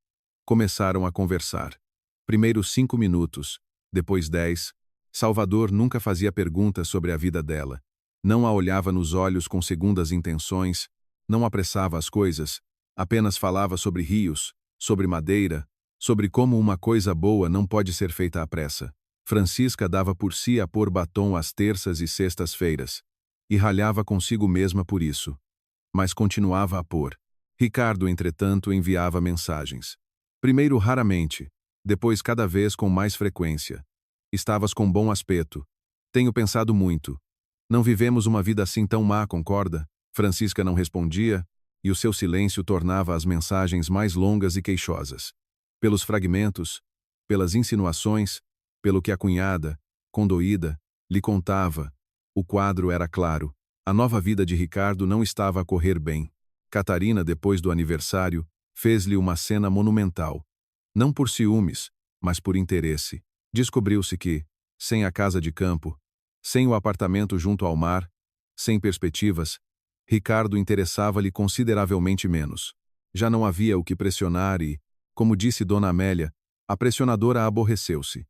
Começaram a conversar. Primeiro 5 minutos, depois 10. Salvador nunca fazia perguntas sobre a vida dela. Não a olhava nos olhos com segundas intenções, não apressava as coisas, apenas falava sobre rios, sobre madeira, sobre como uma coisa boa não pode ser feita à pressa. Francisca dava por si a pôr batom às terças e sextas-feiras, e ralhava consigo mesma por isso. Mas continuava a pôr. Ricardo, entretanto, enviava mensagens. Primeiro raramente, depois cada vez com mais frequência. Estavas com bom aspecto. Tenho pensado muito. Não vivemos uma vida assim tão má, concorda? Francisca não respondia, e o seu silêncio tornava as mensagens mais longas e queixosas. Pelos fragmentos, pelas insinuações, pelo que a cunhada, condoída, lhe contava, o quadro era claro. A nova vida de Ricardo não estava a correr bem. Catarina, depois do aniversário, fez-lhe uma cena monumental. Não por ciúmes, mas por interesse. Descobriu-se que, sem a casa de campo, sem o apartamento junto ao mar, sem perspectivas, Ricardo interessava-lhe consideravelmente menos. Já não havia o que pressionar e, como disse Dona Amélia, a pressionadora aborreceu-se.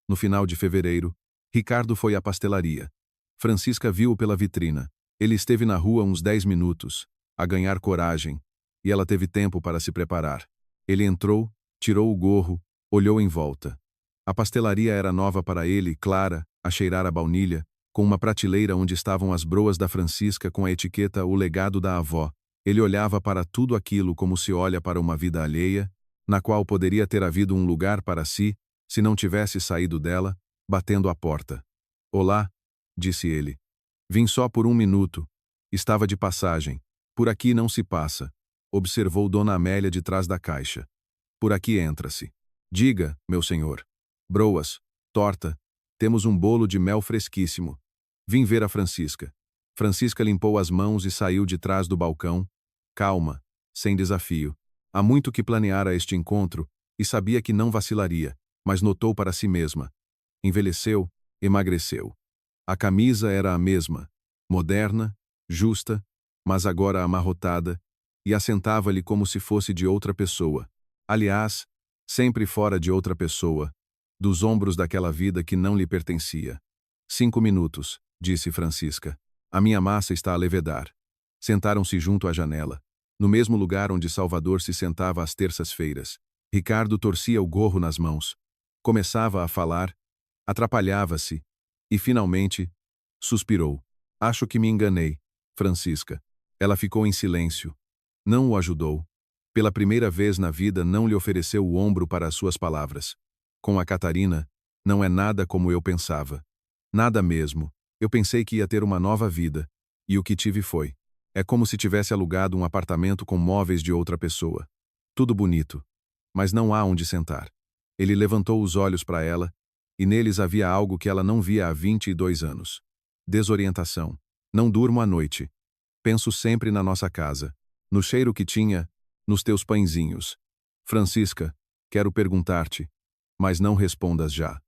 No final de fevereiro, Ricardo foi à pastelaria. Francisca viu-o pela vitrina. Ele esteve na rua uns 10 minutos, a ganhar coragem, e ela teve tempo para se preparar. Ele entrou, tirou o gorro, olhou em volta. A pastelaria era nova para ele, clara, a cheirar a baunilha, com uma prateleira onde estavam as broas da Francisca com a etiqueta O Legado da Avó. Ele olhava para tudo aquilo como se olha para uma vida alheia, na qual poderia ter havido um lugar para si, se não tivesse saído dela, batendo à porta. Olá, disse ele. Vim só por 1 minuto. Estava de passagem. Por aqui não se passa, observou Dona Amélia de trás da caixa. Por aqui entra-se. Diga, meu senhor. Broas, torta, temos um bolo de mel fresquíssimo. Vim ver a Francisca. Francisca limpou as mãos e saiu de trás do balcão, calma, sem desafio. Há muito que planeara este encontro e sabia que não vacilaria, mas notou para si mesma. Envelheceu, emagreceu. A camisa era a mesma, moderna, justa, mas agora amarrotada, e assentava-lhe como se fosse de outra pessoa. Aliás, sempre fora de outra pessoa, dos ombros daquela vida que não lhe pertencia. 5 minutos, disse Francisca. A minha massa está a levedar. Sentaram-se junto à janela, no mesmo lugar onde Salvador se sentava às terças-feiras. Ricardo torcia o gorro nas mãos. Começava a falar, atrapalhava-se, e finalmente, suspirou. Acho que me enganei, Francisca. Ela ficou em silêncio. Não o ajudou. Pela primeira vez na vida não lhe ofereceu o ombro para as suas palavras. Com a Catarina, não é nada como eu pensava. Nada mesmo. Eu pensei que ia ter uma nova vida. E o que tive foi. É como se tivesse alugado um apartamento com móveis de outra pessoa. Tudo bonito. Mas não há onde sentar. Ele levantou os olhos para ela, e neles havia algo que ela não via há 22 anos. Desorientação. Não durmo à noite. Penso sempre na nossa casa, no cheiro que tinha, nos teus pãezinhos. Francisca, quero perguntar-te, mas não respondas já.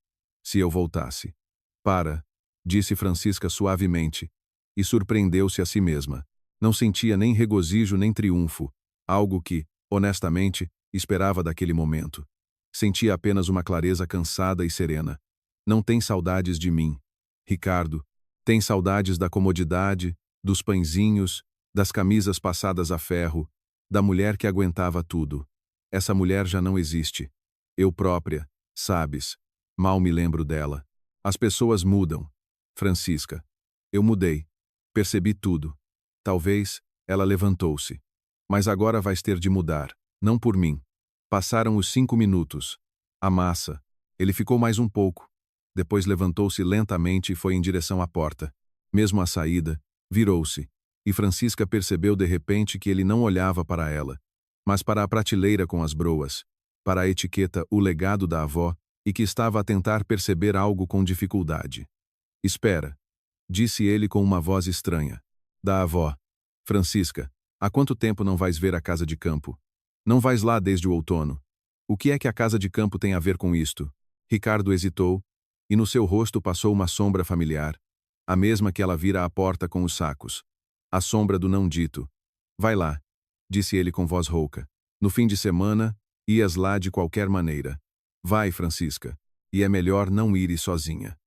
Se eu voltasse. Para, disse Francisca suavemente, e surpreendeu-se a si mesma. Não sentia nem regozijo nem triunfo, algo que, honestamente, esperava daquele momento. Sentia apenas uma clareza cansada e serena. Não tem saudades de mim, Ricardo. Tem saudades da comodidade, dos pãezinhos, das camisas passadas a ferro, da mulher que aguentava tudo. Essa mulher já não existe. Eu própria, sabes, mal me lembro dela. As pessoas mudam. Francisca. Eu mudei. Percebi tudo. Talvez, ela levantou-se. Mas agora vais ter de mudar, não por mim. Passaram os 5 minutos. A massa. Ele ficou mais um pouco. Depois levantou-se lentamente e foi em direção à porta. Mesmo à saída, virou-se. E Francisca percebeu de repente que ele não olhava para ela, mas para a prateleira com as broas, para a etiqueta O Legado da Avó, e que estava a tentar perceber algo com dificuldade. Espera, disse ele com uma voz estranha. Da avó. Francisca, há quanto tempo não vais ver a casa de campo? Não vais lá desde o outono. O que é que a casa de campo tem a ver com isto? Ricardo hesitou, e no seu rosto passou uma sombra familiar, a mesma que ela vira à porta com os sacos. A sombra do não dito. Vai lá, disse ele com voz rouca. No fim de semana, ias lá de qualquer maneira. Vai, Francisca, e é melhor não ires sozinha.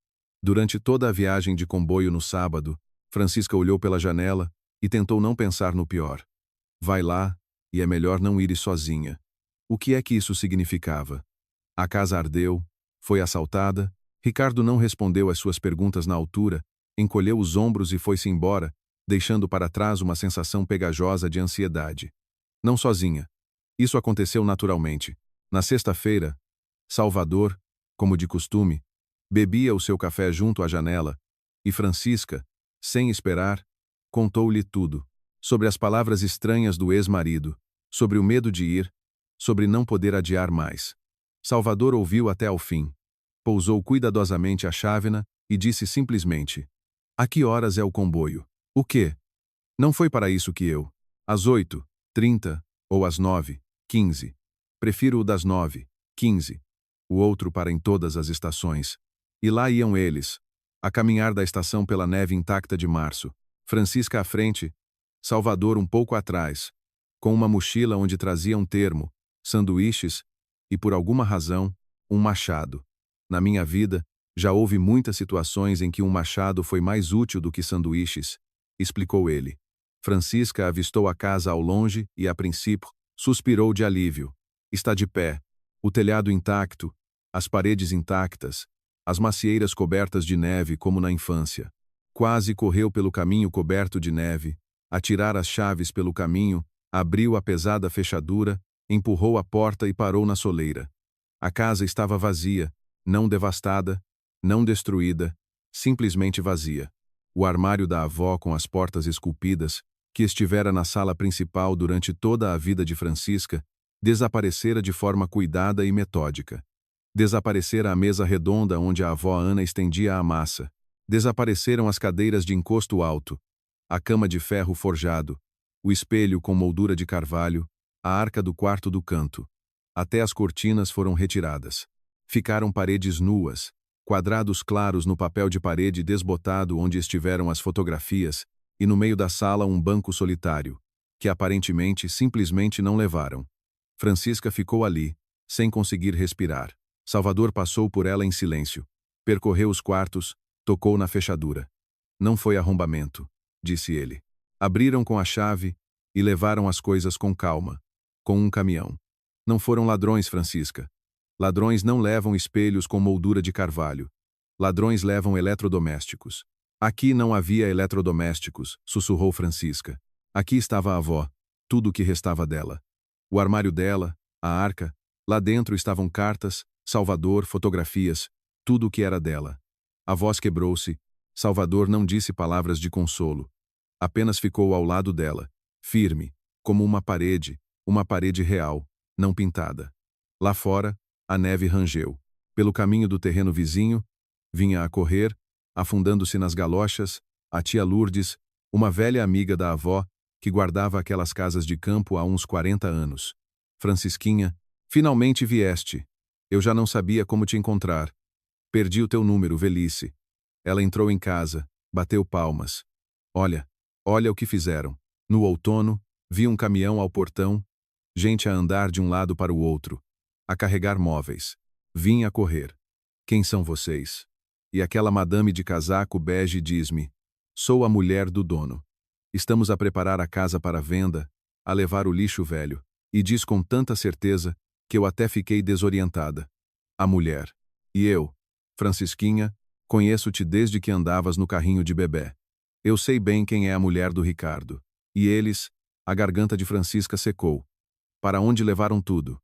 Durante toda a viagem de comboio no sábado, Francisca olhou pela janela e tentou não pensar no pior. Vai lá, e é melhor não ires sozinha. O que é que isso significava? A casa ardeu, foi assaltada. Ricardo não respondeu às suas perguntas na altura, encolheu os ombros e foi-se embora, deixando para trás uma sensação pegajosa de ansiedade. Não sozinha. Isso aconteceu naturalmente. Na sexta-feira, Salvador, como de costume, bebia o seu café junto à janela, e Francisca, sem esperar, contou-lhe tudo, sobre as palavras estranhas do ex-marido, sobre o medo de ir, sobre não poder adiar mais. Salvador ouviu até ao fim. Pousou cuidadosamente a chávena e disse simplesmente: A que horas é o comboio? O quê? Não foi para isso que eu. Às 8h30 ou às 9h15. Prefiro o das 9h15. O outro para em todas as estações. E lá iam eles, a caminhar da estação pela neve intacta de março. Francisca à frente, Salvador um pouco atrás, com uma mochila onde trazia um termo, sanduíches e, por alguma razão, um machado. Na minha vida, já houve muitas situações em que um machado foi mais útil do que sanduíches, explicou ele. Francisca avistou a casa ao longe e, a princípio, suspirou de alívio. Está de pé. O telhado intacto, as paredes intactas, as macieiras cobertas de neve como na infância. Quase correu pelo caminho coberto de neve, a tirar as chaves pelo caminho, abriu a pesada fechadura, empurrou a porta e parou na soleira. A casa estava vazia, não devastada, não destruída, simplesmente vazia. O armário da avó com as portas esculpidas, que estivera na sala principal durante toda a vida de Francisca, desaparecera de forma cuidada e metódica. Desaparecera a mesa redonda onde a avó Ana estendia a massa. Desapareceram as cadeiras de encosto alto, a cama de ferro forjado, o espelho com moldura de carvalho, a arca do quarto do canto. Até as cortinas foram retiradas. Ficaram paredes nuas, quadrados claros no papel de parede desbotado onde estiveram as fotografias, e no meio da sala um banco solitário, que aparentemente simplesmente não levaram. Francisca ficou ali, sem conseguir respirar. Salvador passou por ela em silêncio. Percorreu os quartos, tocou na fechadura. Não foi arrombamento, disse ele. Abriram com a chave e levaram as coisas com calma, com um caminhão. Não foram ladrões, Francisca. Ladrões não levam espelhos com moldura de carvalho. Ladrões levam eletrodomésticos. Aqui não havia eletrodomésticos, sussurrou Francisca. Aqui estava a avó, tudo o que restava dela. O armário dela, a arca, lá dentro estavam cartas, Salvador, fotografias, tudo o que era dela. A voz quebrou-se. Salvador não disse palavras de consolo. Apenas ficou ao lado dela, firme, como uma parede real, não pintada. Lá fora, a neve rangeu. Pelo caminho do terreno vizinho, vinha a correr, afundando-se nas galochas, a tia Lourdes, uma velha amiga da avó, que guardava aquelas casas de campo há uns 40 anos. Francisquinha, finalmente vieste. Eu já não sabia como te encontrar. Perdi o teu número, velhice. Ela entrou em casa, bateu palmas. Olha o que fizeram. No outono, vi um caminhão ao portão, gente a andar de um lado para o outro, a carregar móveis. Vim a correr. Quem são vocês? E aquela madame de casaco bege diz-me: sou a mulher do dono. Estamos a preparar a casa para venda, a levar o lixo velho. E diz com tanta certeza que eu até fiquei desorientada. A mulher. E eu, Francisquinha, conheço-te desde que andavas no carrinho de bebé. Eu sei bem quem é a mulher do Ricardo. E eles, a garganta de Francisca secou. Para onde levaram tudo?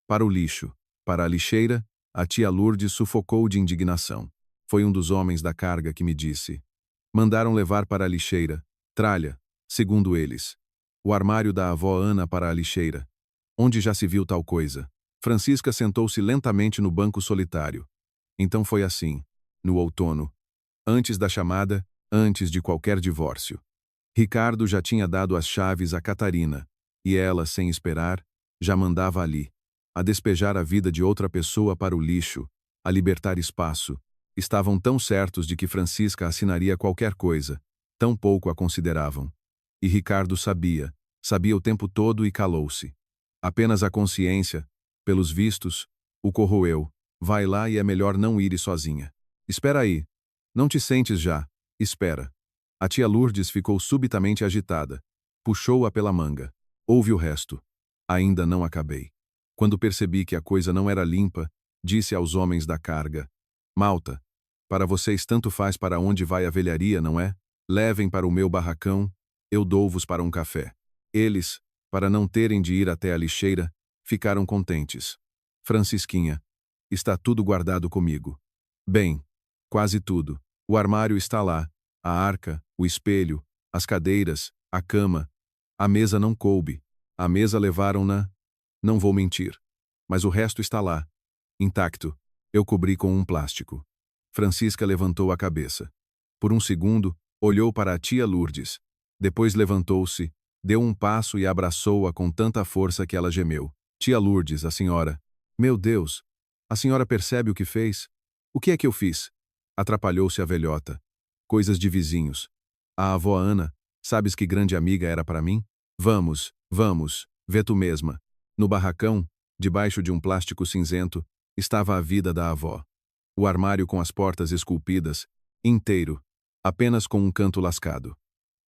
Para o lixo. Para a lixeira, a tia Lourdes sufocou de indignação. Foi um dos homens da carga que me disse. Mandaram levar para a lixeira, tralha, segundo eles. O armário da avó Ana para a lixeira. Onde já se viu tal coisa? Francisca sentou-se lentamente no banco solitário. Então foi assim, no outono. Antes da chamada, antes de qualquer divórcio. Ricardo já tinha dado as chaves a Catarina, e ela, sem esperar, já mandava ali, a despejar a vida de outra pessoa para o lixo, a libertar espaço. Estavam tão certos de que Francisca assinaria qualquer coisa, tão pouco a consideravam. E Ricardo sabia o tempo todo e calou-se. Apenas a consciência, pelos vistos, o corroeu. Vai lá e é melhor não ir sozinha. Espera aí. Não te sentes já. Espera. A tia Lourdes ficou subitamente agitada. Puxou-a pela manga. Ouve o resto. Ainda não acabei. Quando percebi que a coisa não era limpa, disse aos homens da carga: Malta, para vocês tanto faz para onde vai a velharia, não é? Levem para o meu barracão, eu dou-vos para um café. Eles, para não terem de ir até a lixeira, ficaram contentes. Francisquinha, está tudo guardado comigo. Bem, quase tudo. O armário está lá, a arca, o espelho, as cadeiras, a cama. A mesa não coube. A mesa levaram-na. Não vou mentir. Mas o resto está lá, intacto. Eu cobri com um plástico. Francisca levantou a cabeça. Por um segundo, olhou para a tia Lourdes. Depois levantou-se, deu um passo e abraçou-a com tanta força que ela gemeu. Tia Lourdes, a senhora. Meu Deus! A senhora percebe o que fez? O que é que eu fiz? Atrapalhou-se a velhota. Coisas de vizinhos. A avó Ana, sabes que grande amiga era para mim? Vamos, vê tu mesma. No barracão, debaixo de um plástico cinzento, estava a vida da avó. O armário com as portas esculpidas, inteiro, apenas com um canto lascado.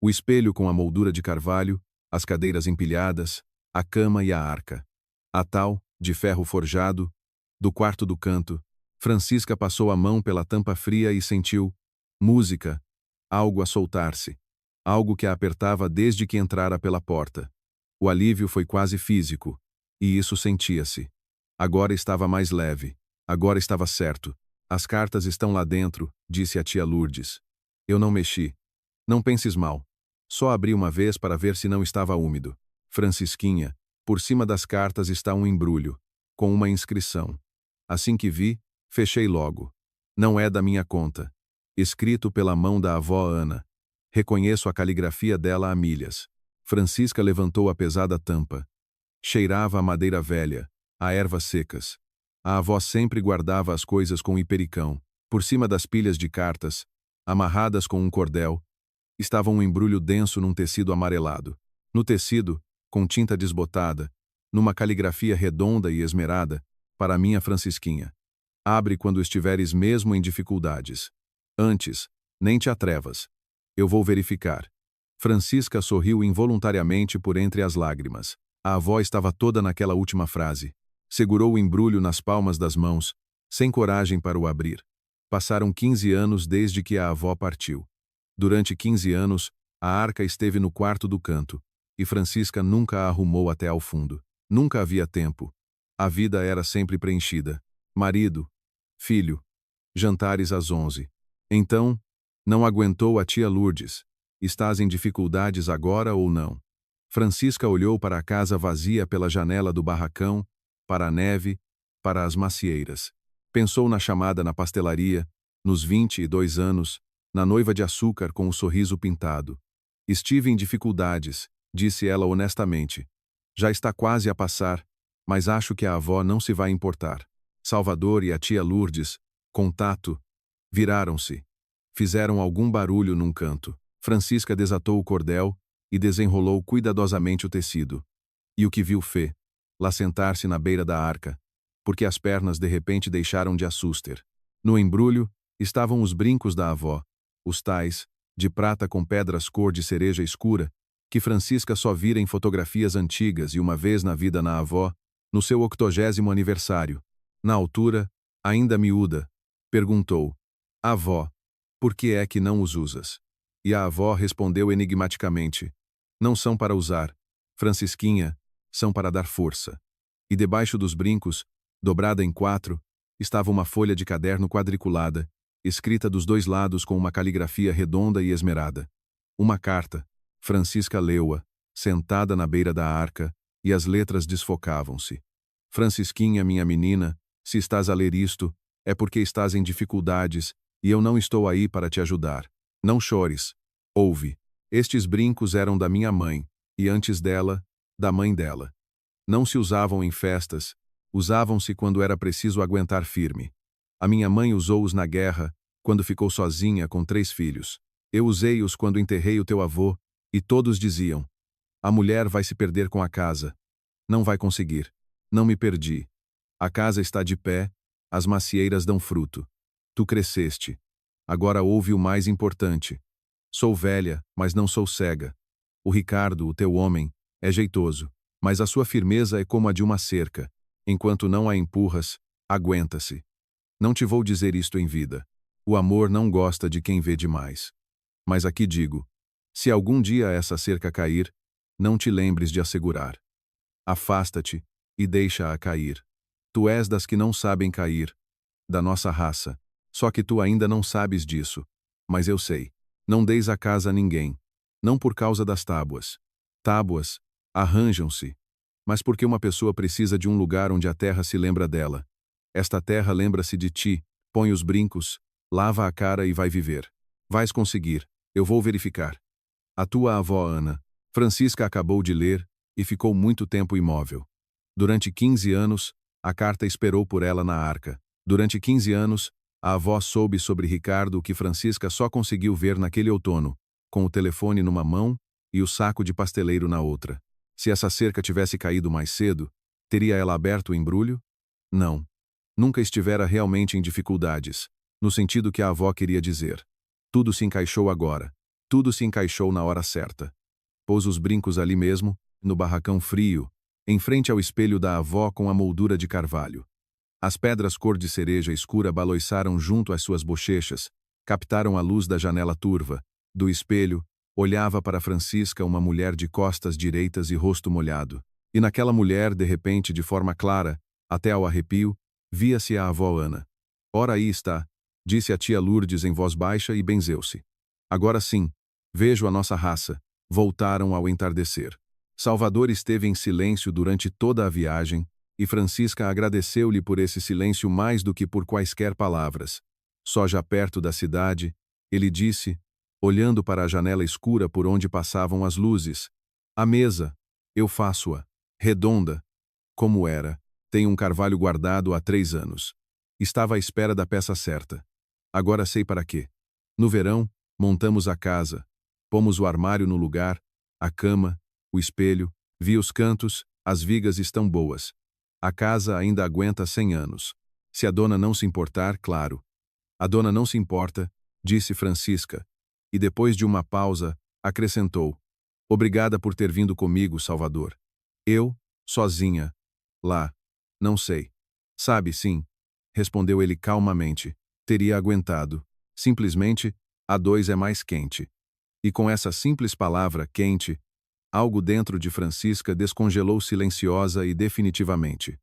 O espelho com a moldura de carvalho, as cadeiras empilhadas, a cama e a arca. A tal, de ferro forjado, do quarto do canto, Francisca passou a mão pela tampa fria e sentiu música, algo a soltar-se, algo que a apertava desde que entrara pela porta. O alívio foi quase físico, e isso sentia-se. Agora estava mais leve, agora estava certo. As cartas estão lá dentro, disse a tia Lourdes. Eu não mexi. Não penses mal. Só abri uma vez para ver se não estava úmido. Francisquinha, por cima das cartas está um embrulho, com uma inscrição. Assim que vi, fechei logo. Não é da minha conta. Escrito pela mão da avó Ana. Reconheço a caligrafia dela a milhas. Francisca levantou a pesada tampa. Cheirava a madeira velha, a ervas secas. A avó sempre guardava as coisas com hipericão. Por cima das pilhas de cartas, amarradas com um cordel, estava um embrulho denso num tecido amarelado. No tecido, com tinta desbotada, numa caligrafia redonda e esmerada, para minha Francisquinha. Abre quando estiveres mesmo em dificuldades. Antes, nem te atrevas. Eu vou verificar. Francisca sorriu involuntariamente por entre as lágrimas. A avó estava toda naquela última frase. Segurou o embrulho nas palmas das mãos, sem coragem para o abrir. Passaram 15 anos desde que a avó partiu. Durante 15 anos, a arca esteve no quarto do canto, e Francisca nunca a arrumou até ao fundo. Nunca havia tempo. A vida era sempre preenchida. Marido, filho, jantares às 11. Então, não aguentou a tia Lourdes. Estás em dificuldades agora ou não? Francisca olhou para a casa vazia pela janela do barracão, para a neve, para as macieiras. Pensou na chamada na pastelaria, nos 22 anos, na noiva de açúcar com o sorriso pintado. Estive em dificuldades, disse ela honestamente. Já está quase a passar, mas acho que a avó não se vai importar. Salvador e a tia Lourdes, com tato, viraram-se. Fizeram algum barulho num canto. Francisca desatou o cordel e desenrolou cuidadosamente o tecido. E o que viu Fê? Lá sentar-se na beira da arca, porque as pernas de repente deixaram de assuster. No embrulho estavam os brincos da avó, os tais, de prata com pedras cor de cereja escura, que Francisca só vira em fotografias antigas e uma vez na vida na avó, no seu 80º aniversário. Na altura, ainda miúda, perguntou: avó, por que é que não os usas? E a avó respondeu enigmaticamente: não são para usar, Francisquinha, são para dar força. E debaixo dos brincos, dobrada em 4, estava uma folha de caderno quadriculada, escrita dos dois lados com uma caligrafia redonda e esmerada. Uma carta. Francisca leu-a, sentada na beira da arca, e as letras desfocavam-se. Francisquinha, minha menina, se estás a ler isto, é porque estás em dificuldades, e eu não estou aí para te ajudar. Não chores. Ouve. Estes brincos eram da minha mãe, e antes dela, da mãe dela. Não se usavam em festas, usavam-se quando era preciso aguentar firme. A minha mãe usou-os na guerra, quando ficou sozinha com 3 filhos. Eu usei-os quando enterrei o teu avô, e todos diziam: a mulher vai se perder com a casa. Não vai conseguir. Não me perdi. A casa está de pé, as macieiras dão fruto. Tu cresceste. Agora ouve o mais importante. Sou velha, mas não sou cega. O Ricardo, o teu homem, é jeitoso, mas a sua firmeza é como a de uma cerca. Enquanto não a empurras, aguenta-se. Não te vou dizer isto em vida. O amor não gosta de quem vê demais. Mas aqui digo: se algum dia essa cerca cair, não te lembres de a segurar. Afasta-te e deixa-a cair. Tu és das que não sabem cair, da nossa raça. Só que tu ainda não sabes disso. Mas eu sei. Não deis a casa a ninguém. Não por causa das tábuas. Tábuas arranjam-se. Mas porque uma pessoa precisa de um lugar onde a terra se lembra dela. Esta terra lembra-se de ti, põe os brincos, lava a cara e vai viver. Vais conseguir. Eu vou verificar. A tua avó Ana. Francisca acabou de ler e ficou muito tempo imóvel. Durante 15 anos, a carta esperou por ela na arca. Durante 15 anos, a avó soube sobre Ricardo o que Francisca só conseguiu ver naquele outono, com o telefone numa mão e o saco de pasteleiro na outra. Se essa cerca tivesse caído mais cedo, teria ela aberto o embrulho? Não. Nunca estivera realmente em dificuldades, no sentido que a avó queria dizer. Tudo se encaixou agora. Tudo se encaixou na hora certa. Pôs os brincos ali mesmo, no barracão frio, em frente ao espelho da avó com a moldura de carvalho. As pedras cor de cereja escura baloiçaram junto às suas bochechas, captaram a luz da janela turva. Do espelho, olhava para Francisca uma mulher de costas direitas e rosto molhado. E naquela mulher, de repente, de forma clara, até ao arrepio, via-se a avó Ana. Ora aí está, disse a tia Lourdes em voz baixa e benzeu-se. Agora sim, vejo a nossa raça. Voltaram ao entardecer. Salvador esteve em silêncio durante toda a viagem, e Francisca agradeceu-lhe por esse silêncio mais do que por quaisquer palavras. Só já perto da cidade, ele disse, olhando para a janela escura por onde passavam as luzes: a mesa, eu faço-a, redonda, como era. Tenho um carvalho guardado há 3 anos. Estava à espera da peça certa. Agora sei para quê. No verão, montamos a casa, pomos o armário no lugar, a cama, o espelho, vi os cantos, as vigas estão boas. A casa ainda aguenta 100 anos. Se a dona não se importar, claro. A dona não se importa, disse Francisca, e depois de uma pausa, acrescentou: obrigada por ter vindo comigo, Salvador. Eu, sozinha, lá, não sei. Sabe, sim, respondeu ele calmamente, teria aguentado. Simplesmente, a 2 é mais quente. E com essa simples palavra, quente, algo dentro de Francisca descongelou silenciosa e definitivamente.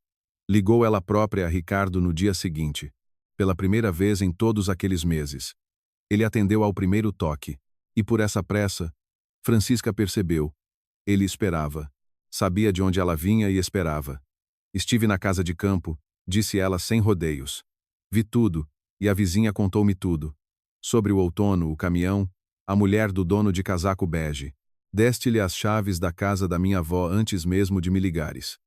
Ligou ela própria a Ricardo no dia seguinte, pela primeira vez em todos aqueles meses. Ele atendeu ao primeiro toque, e por essa pressa, Francisca percebeu. Ele esperava. Sabia de onde ela vinha e esperava. Estive na casa de campo, disse ela sem rodeios. Vi tudo, e a vizinha contou-me tudo. Sobre o outono, o caminhão, a mulher do dono de casaco bege. Deste-lhe as chaves da casa da minha avó antes mesmo de me ligares.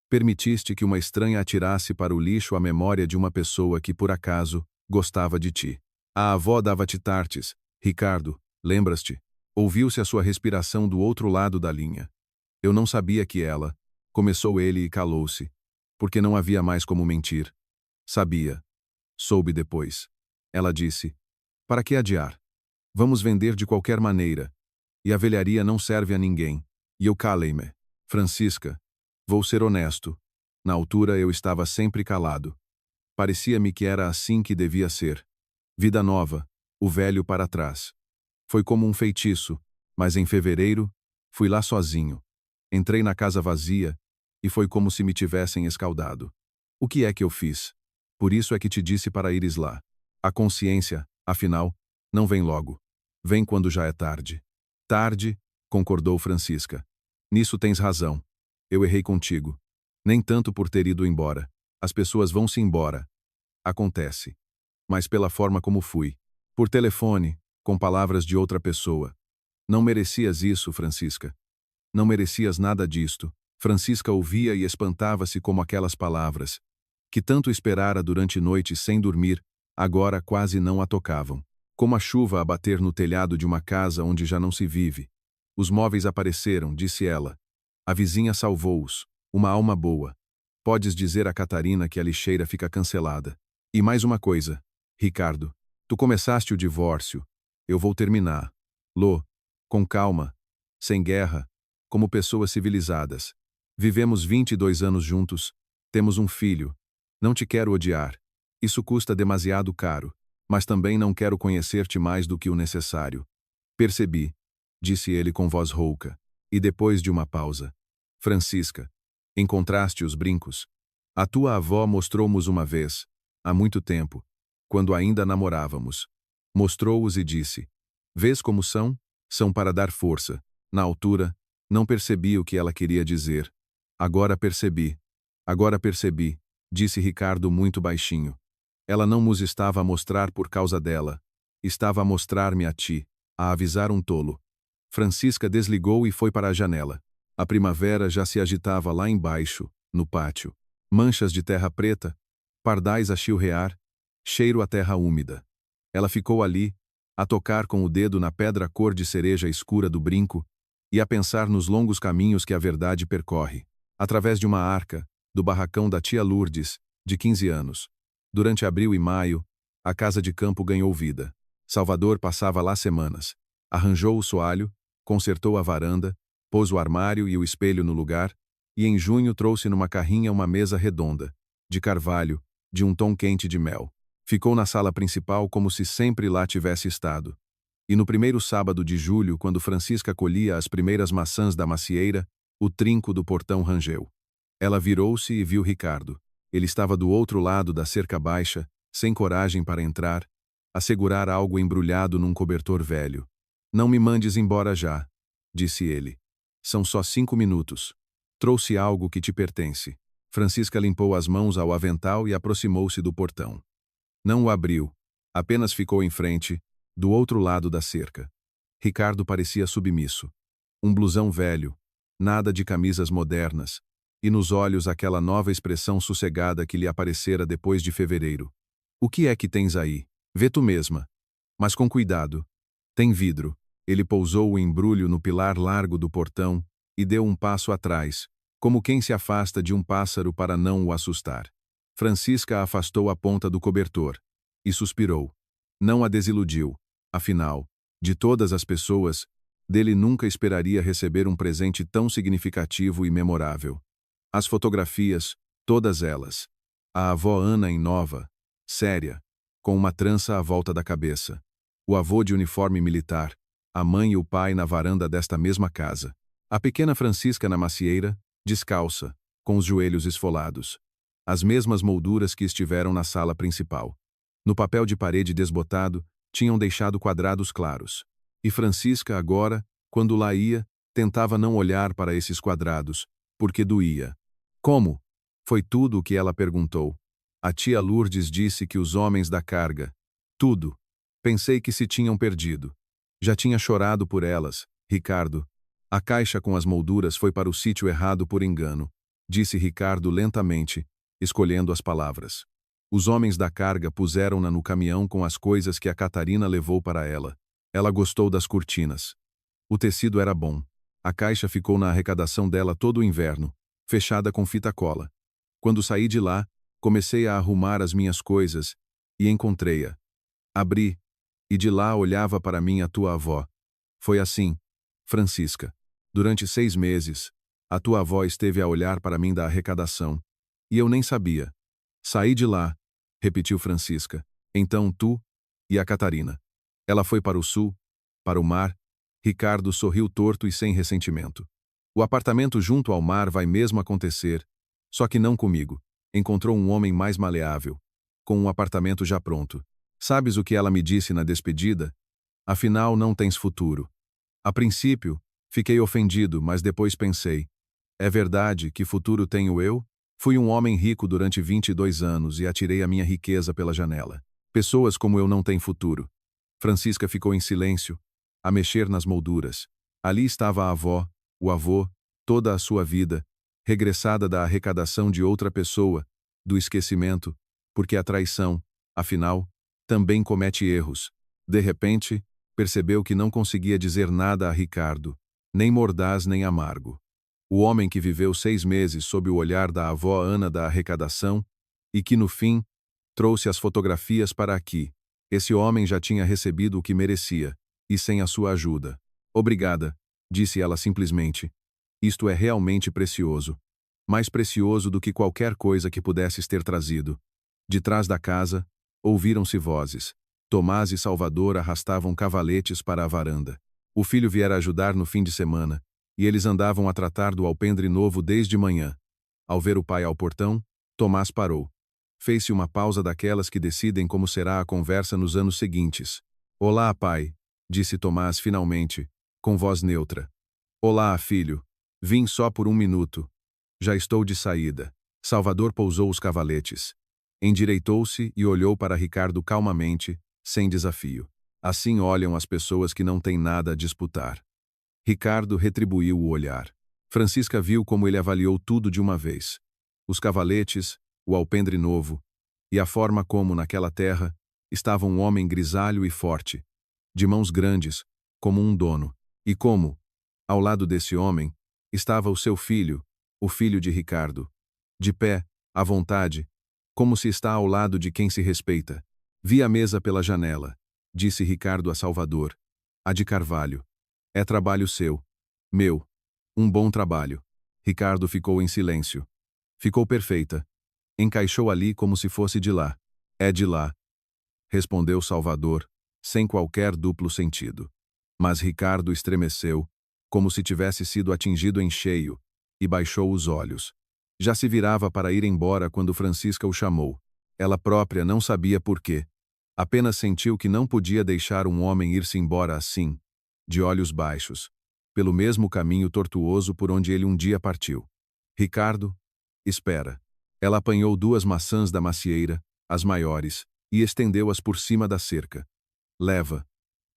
Permitiste que uma estranha atirasse para o lixo a memória de uma pessoa que, por acaso, gostava de ti. A avó dava-te tartes. Ricardo, lembras-te? Ouviu-se a sua respiração do outro lado da linha. Eu não sabia que ela... Começou ele e calou-se. Porque não havia mais como mentir. Sabia. Soube depois. Ela disse: para que adiar? Vamos vender de qualquer maneira. E a velharia não serve a ninguém. E eu calei-me. Francisca, vou ser honesto. Na altura eu estava sempre calado. Parecia-me que era assim que devia ser. Vida nova, o velho para trás. Foi como um feitiço, mas em fevereiro, fui lá sozinho. Entrei na casa vazia, e foi como se me tivessem escaldado. O que é que eu fiz? Por isso é que te disse para ires lá. A consciência, afinal, não vem logo. Vem quando já é tarde. Tarde, concordou Francisca. Nisso tens razão. Eu errei contigo. Nem tanto por ter ido embora. As pessoas vão-se embora. Acontece. Mas pela forma como fui. Por telefone, com palavras de outra pessoa. Não merecias isso, Francisca. Não merecias nada disto. Francisca ouvia e espantava-se como aquelas palavras, que tanto esperara durante noites sem dormir, agora quase não a tocavam. Como a chuva a bater no telhado de uma casa onde já não se vive. Os móveis apareceram, disse ela. A vizinha salvou-os. Uma alma boa. Podes dizer a Catarina que a lixeira fica cancelada. E mais uma coisa, Ricardo. Tu começaste o divórcio. Eu vou terminar. Lô, com calma, sem guerra, como pessoas civilizadas. Vivemos 22 anos juntos. Temos um filho. Não te quero odiar. Isso custa demasiado caro. Mas também não quero conhecer-te mais do que o necessário. Percebi, disse ele com voz rouca, e depois de uma pausa. Francisca, encontraste os brincos? A tua avó mostrou-mos uma vez, há muito tempo, quando ainda namorávamos. Mostrou-os e disse: vês como são? São para dar força. Na altura, não percebi o que ela queria dizer. Agora percebi, disse Ricardo muito baixinho. Ela não nos estava a mostrar por causa dela. Estava a mostrar-me a ti, a avisar um tolo. Francisca desligou e foi para a janela. A primavera já se agitava lá embaixo, no pátio. Manchas de terra preta, pardais a chilrear, cheiro a terra úmida. Ela ficou ali, a tocar com o dedo na pedra cor de cereja escura do brinco e a pensar nos longos caminhos que a verdade percorre. Através de uma arca, do barracão da tia Lourdes, de 15 anos. Durante abril e maio, a casa de campo ganhou vida. Salvador passava lá semanas. Arranjou o soalho, consertou a varanda, pôs o armário e o espelho no lugar, e em junho trouxe numa carrinha uma mesa redonda, de carvalho, de um tom quente de mel. Ficou na sala principal como se sempre lá tivesse estado. E no primeiro sábado de julho, quando Francisca colhia as primeiras maçãs da macieira, o trinco do portão rangeu. Ela virou-se e viu Ricardo. Ele estava do outro lado da cerca baixa, sem coragem para entrar, a segurar algo embrulhado num cobertor velho. Não me mandes embora já, disse ele. São só 5 minutos. Trouxe algo que te pertence. Francisca limpou as mãos ao avental e aproximou-se do portão. Não o abriu, apenas ficou em frente, do outro lado da cerca. Ricardo parecia submisso. Um blusão velho, nada de camisas modernas, e nos olhos aquela nova expressão sossegada que lhe aparecera depois de fevereiro. O que é que tens aí? Vê tu mesma. Mas com cuidado. Tem vidro. Ele pousou o embrulho no pilar largo do portão e deu um passo atrás, como quem se afasta de um pássaro para não o assustar. Francisca afastou a ponta do cobertor e suspirou. Não a desiludiu. Afinal, de todas as pessoas, dele nunca esperaria receber um presente tão significativo e memorável. As fotografias, todas elas. A avó Ana em nova, séria, com uma trança à volta da cabeça. O avô de uniforme militar, a mãe e o pai na varanda desta mesma casa. A pequena Francisca na macieira, descalça, com os joelhos esfolados. As mesmas molduras que estiveram na sala principal. No papel de parede desbotado, tinham deixado quadrados claros. E Francisca agora, quando lá ia, tentava não olhar para esses quadrados, porque doía. Como? Foi tudo o que ela perguntou. A tia Lourdes disse que os homens da carga. Tudo. Pensei que se tinham perdido. Já tinha chorado por elas, Ricardo. A caixa com as molduras foi para o sítio errado por engano, disse Ricardo lentamente, escolhendo as palavras. Os homens da carga puseram-na no caminhão com as coisas que a Catarina levou para ela. Ela gostou das cortinas. O tecido era bom. A caixa ficou na arrecadação dela todo o inverno, fechada com fita cola. Quando saí de lá, comecei a arrumar as minhas coisas e encontrei-a. Abri, e de lá olhava para mim a tua avó. Foi assim, Francisca. Durante 6 meses, a tua avó esteve a olhar para mim da arrecadação. E eu nem sabia. Saí de lá, repetiu Francisca. Então tu e a Catarina. Ela foi para o sul, para o mar. Ricardo sorriu torto e sem ressentimento. O apartamento junto ao mar vai mesmo acontecer, só que não comigo. Encontrou um homem mais maleável, com um apartamento já pronto. Sabes o que ela me disse na despedida? Afinal, não tens futuro. A princípio, fiquei ofendido, mas depois pensei. É verdade que futuro tenho eu? Fui um homem rico durante 22 anos e atirei a minha riqueza pela janela. Pessoas como eu não têm futuro. Francisca ficou em silêncio, a mexer nas molduras. Ali estava a avó, o avô, toda a sua vida, regressada da arrecadação de outra pessoa, do esquecimento, porque a traição, afinal, também comete erros. De repente, percebeu que não conseguia dizer nada a Ricardo, nem mordaz nem amargo. O homem que viveu 6 meses sob o olhar da avó Ana da arrecadação e que, no fim, trouxe as fotografias para aqui. Esse homem já tinha recebido o que merecia, e sem a sua ajuda. Obrigada, disse ela simplesmente. Isto é realmente precioso. Mais precioso do que qualquer coisa que pudesses ter trazido. De trás da casa, ouviram-se vozes. Tomás e Salvador arrastavam cavaletes para a varanda. O filho viera ajudar no fim de semana, e eles andavam a tratar do alpendre novo desde manhã. Ao ver o pai ao portão, Tomás parou. Fez-se uma pausa daquelas que decidem como será a conversa nos anos seguintes. Olá, pai, disse Tomás finalmente, com voz neutra. Olá, filho. Vim só por 1 minuto. Já estou de saída. Salvador pousou os cavaletes. Endireitou-se e olhou para Ricardo calmamente, sem desafio. Assim olham as pessoas que não têm nada a disputar. Ricardo retribuiu o olhar. Francisca viu como ele avaliou tudo de uma vez. Os cavaletes, o alpendre novo, e a forma como, naquela terra, estava um homem grisalho e forte, de mãos grandes, como um dono, e como, ao lado desse homem, estava o seu filho, o filho de Ricardo, de pé, à vontade, como se está ao lado de quem se respeita. Vi a mesa pela janela, disse Ricardo a Salvador, A de Carvalho. É trabalho seu. Meu. Um bom trabalho. Ricardo ficou em silêncio. Ficou perfeita. Encaixou ali como se fosse de lá. É de lá, respondeu Salvador, sem qualquer duplo sentido. Mas Ricardo estremeceu, como se tivesse sido atingido em cheio, e baixou os olhos. Já se virava para ir embora quando Francisca o chamou. Ela própria não sabia por quê. Apenas sentiu que não podia deixar um homem ir-se embora assim, de olhos baixos, pelo mesmo caminho tortuoso por onde ele um dia partiu. Ricardo, espera. Ela apanhou 2 maçãs da macieira, as maiores, e estendeu-as por cima da cerca. Leva.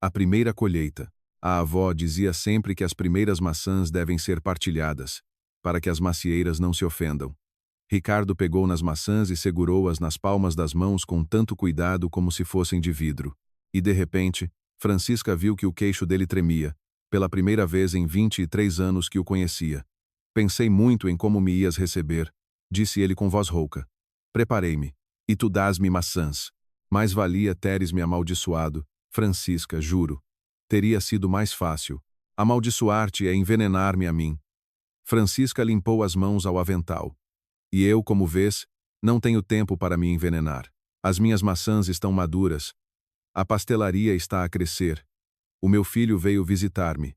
A primeira colheita. A avó dizia sempre que as primeiras maçãs devem ser partilhadas, para que as macieiras não se ofendam. Ricardo pegou nas maçãs e segurou-as nas palmas das mãos com tanto cuidado como se fossem de vidro. E de repente, Francisca viu que o queixo dele tremia, pela primeira vez em 23 anos que o conhecia. Pensei muito em como me ias receber, disse ele com voz rouca. Preparei-me. E tu dás-me maçãs. Mais valia teres-me amaldiçoado, Francisca, juro. Teria sido mais fácil. Amaldiçoar-te é envenenar-me a mim. Francisca limpou as mãos ao avental. E eu, como vês, não tenho tempo para me envenenar. As minhas maçãs estão maduras. A pastelaria está a crescer. O meu filho veio visitar-me.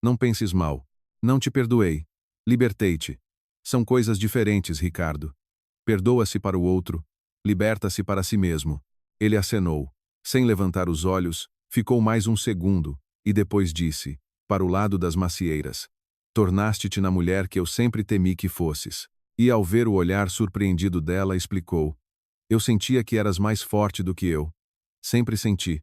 Não penses mal. Não te perdoei. Libertei-te. São coisas diferentes, Ricardo. Perdoa-se para o outro. Liberta-se para si mesmo. Ele acenou. Sem levantar os olhos, ficou mais um segundo, e depois disse, para o lado das macieiras. Tornaste-te na mulher que eu sempre temi que fosses. E ao ver o olhar surpreendido dela, explicou. Eu sentia que eras mais forte do que eu. Sempre senti.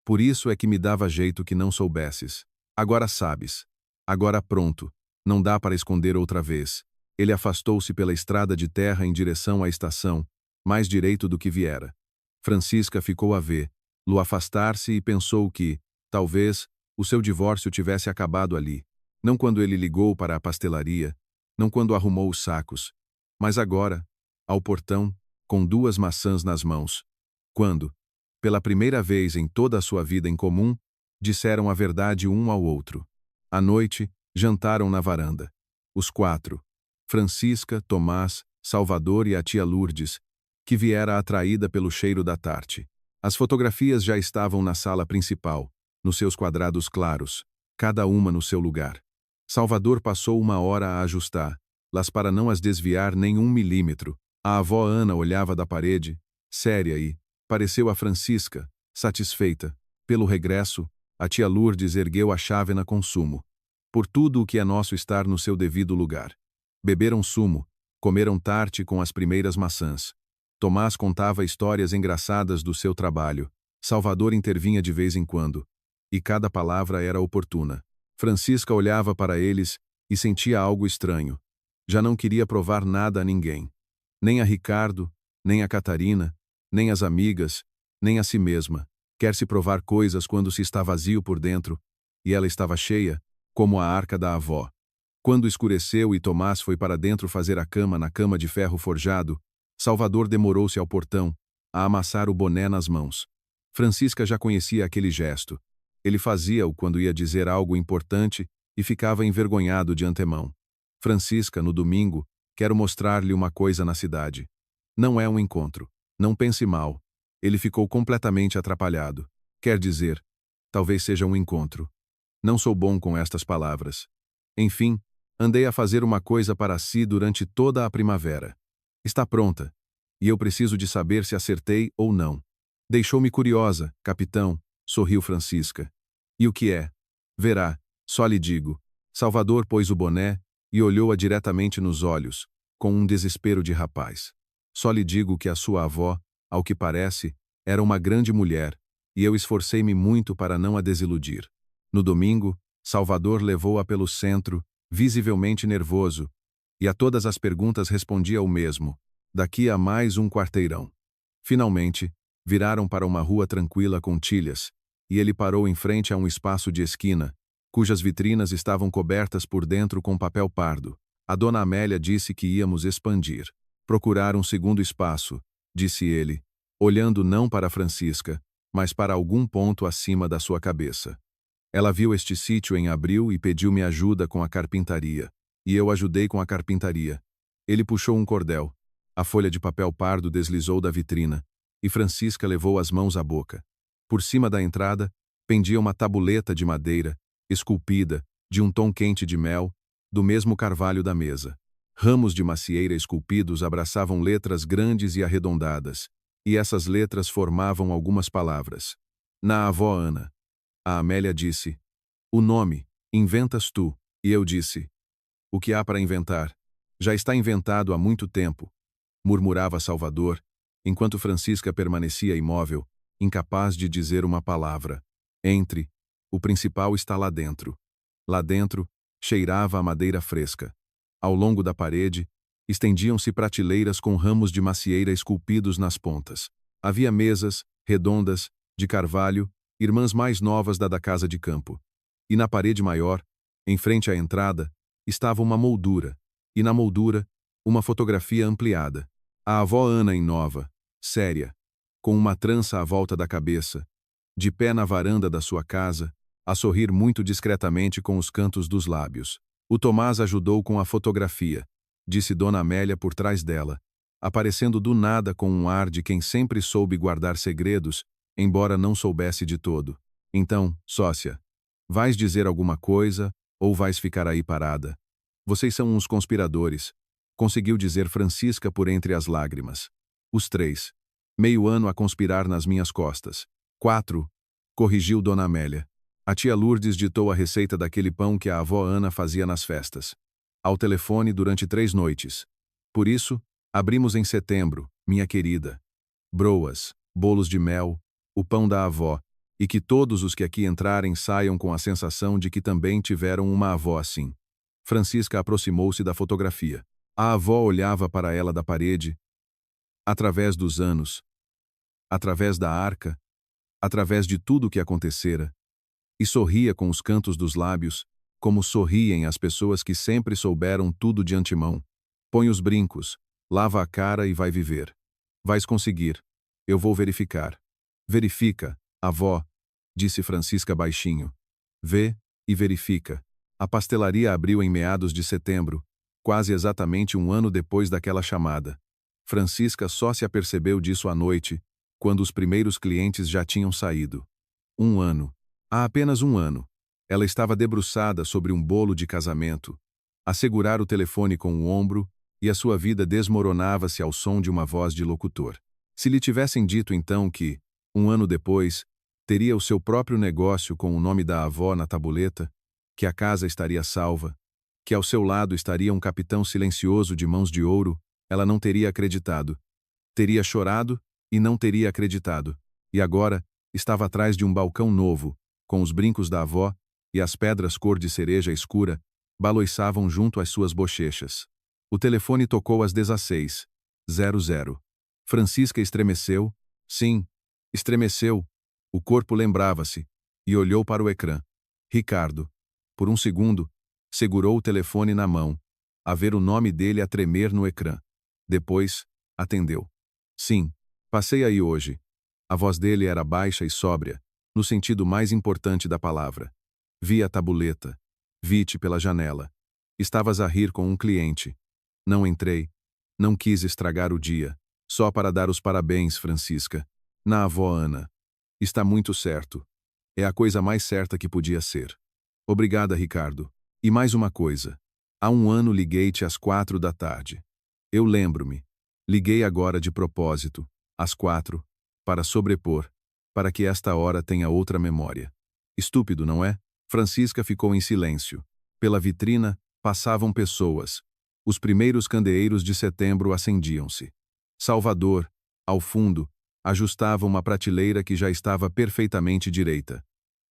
Por isso é que me dava jeito que não soubesses. Agora sabes. Agora pronto. Não dá para esconder outra vez. Ele afastou-se pela estrada de terra em direção à estação, mais direito do que viera. Francisca ficou a vê-lo afastar-se e pensou que, talvez, o seu divórcio tivesse acabado ali. Não quando ele ligou para a pastelaria, não quando arrumou os sacos, mas agora, ao portão, com 2 maçãs nas mãos. Quando, pela primeira vez em toda a sua vida em comum, disseram a verdade um ao outro. À noite, jantaram na varanda. Os 4. Francisca, Tomás, Salvador e a tia Lourdes, que viera atraída pelo cheiro da tarte. As fotografias já estavam na sala principal, nos seus quadrados claros, cada uma no seu lugar. Salvador passou 1 hora a ajustá-las para não as desviar nem 1 milímetro. A avó Ana olhava da parede, séria e, pareceu a Francisca, satisfeita. Pelo regresso, a tia Lourdes ergueu a chávena com sumo. Por tudo o que é nosso estar no seu devido lugar. Beberam sumo, comeram tarte com as primeiras maçãs. Tomás contava histórias engraçadas do seu trabalho. Salvador intervinha de vez em quando. E cada palavra era oportuna. Francisca olhava para eles e sentia algo estranho. Já não queria provar nada a ninguém. Nem a Ricardo, nem a Catarina, nem as amigas, nem a si mesma. Quer se provar coisas quando se está vazio por dentro, e ela estava cheia, como a arca da avó. Quando escureceu e Tomás foi para dentro fazer a cama na cama de ferro forjado, Salvador demorou-se ao portão, a amassar o boné nas mãos. Francisca já conhecia aquele gesto. Ele fazia-o quando ia dizer algo importante e ficava envergonhado de antemão. Francisca, no domingo, quero mostrar-lhe uma coisa na cidade. Não é um encontro. Não pense mal. Ele ficou completamente atrapalhado. Quer dizer, talvez seja um encontro. Não sou bom com estas palavras. Enfim, andei a fazer uma coisa para si durante toda a primavera. Está pronta. E eu preciso de saber se acertei ou não. Deixou-me curiosa, capitão, sorriu Francisca. E o que é? Verá, só lhe digo. Salvador pôs o boné e olhou-a diretamente nos olhos, com um desespero de rapaz. Só lhe digo que a sua avó, ao que parece, era uma grande mulher, e eu esforcei-me muito para não a desiludir. No domingo, Salvador levou-a pelo centro, visivelmente nervoso, e a todas as perguntas respondia o mesmo, daqui a mais um quarteirão. Finalmente, viraram para uma rua tranquila com tilhas, e ele parou em frente a um espaço de esquina, cujas vitrinas estavam cobertas por dentro com papel pardo. A dona Amélia disse que íamos expandir. Procurar um segundo espaço, disse ele, olhando não para Francisca, mas para algum ponto acima da sua cabeça. Ela viu este sítio em abril e pediu-me ajuda com a carpintaria. E eu ajudei com a carpintaria. Ele puxou um cordel. A folha de papel pardo deslizou da vitrina, e Francisca levou as mãos à boca. Por cima da entrada, pendia uma tabuleta de madeira, esculpida, de um tom quente de mel, do mesmo carvalho da mesa. Ramos de macieira esculpidos abraçavam letras grandes e arredondadas, e essas letras formavam algumas palavras. Na avó Ana. A Amélia disse: "O nome, inventas tu." E eu disse: "O que há para inventar? Já está inventado há muito tempo", murmurava Salvador, enquanto Francisca permanecia imóvel, incapaz de dizer uma palavra. Entre. O principal está lá dentro. Lá dentro, cheirava a madeira fresca. Ao longo da parede, estendiam-se prateleiras com ramos de macieira esculpidos nas pontas. Havia mesas, redondas, de carvalho, irmãs mais novas da casa de campo. E na parede maior, em frente à entrada, estava uma moldura, e na moldura, uma fotografia ampliada. A avó Ana em nova, séria, com uma trança à volta da cabeça, de pé na varanda da sua casa, a sorrir muito discretamente com os cantos dos lábios. O Tomás ajudou com a fotografia, disse Dona Amélia por trás dela, aparecendo do nada com um ar de quem sempre soube guardar segredos, embora não soubesse de todo. Então, sócia, vais dizer alguma coisa ou vais ficar aí parada? Vocês são uns conspiradores, conseguiu dizer Francisca por entre as lágrimas. Os 3. Meio ano a conspirar nas minhas costas. 4. Corrigiu Dona Amélia. A tia Lourdes ditou a receita daquele pão que a avó Ana fazia nas festas. Ao telefone durante 3 noites. Por isso, abrimos em setembro, minha querida. Broas, bolos de mel, o pão da avó, e que todos os que aqui entrarem saiam com a sensação de que também tiveram uma avó assim. Francisca aproximou-se da fotografia. A avó olhava para ela da parede, através dos anos, através da arca, através de tudo o que acontecera, e sorria com os cantos dos lábios, como sorriem as pessoas que sempre souberam tudo de antemão. Põe os brincos, lava a cara e vai viver. Vais conseguir. Eu vou verificar. Verifica, avó, disse Francisca baixinho. Vê e verifica. A pastelaria abriu em meados de setembro, quase exatamente um ano depois daquela chamada. Francisca só se apercebeu disso à noite, quando os primeiros clientes já tinham saído. 1 ano. Há apenas 1 ano. Ela estava debruçada sobre um bolo de casamento, a segurar o telefone com o ombro, e a sua vida desmoronava-se ao som de uma voz de locutor. Se lhe tivessem dito então que, 1 ano depois, teria o seu próprio negócio com o nome da avó na tabuleta, que a casa estaria salva, que ao seu lado estaria um capitão silencioso de mãos de ouro, ela não teria acreditado. Teria chorado e não teria acreditado. E agora, estava atrás de um balcão novo, com os brincos da avó, e as pedras cor de cereja escura baloiçavam junto às suas bochechas. O telefone tocou às 16:00. Francisca estremeceu. Sim, estremeceu. O corpo lembrava-se, e olhou para o ecrã. Ricardo. Por um segundo, segurou o telefone na mão, a ver o nome dele a tremer no ecrã. Depois, atendeu. Sim, passei aí hoje. A voz dele era baixa e sóbria, no sentido mais importante da palavra. Vi a tabuleta. Vi-te pela janela. Estavas a rir com um cliente. Não entrei. Não quis estragar o dia. Só para dar os parabéns, Francisca. Na avó Ana. Está muito certo. É a coisa mais certa que podia ser. Obrigada, Ricardo. E mais uma coisa. Há 1 ano liguei-te às 4 da tarde. Eu lembro-me. Liguei agora de propósito, às 4, para sobrepor, para que esta hora tenha outra memória. Estúpido, não é? Francisca ficou em silêncio. Pela vitrina, passavam pessoas. Os primeiros candeeiros de setembro acendiam-se. Salvador, ao fundo, ajustava uma prateleira que já estava perfeitamente direita.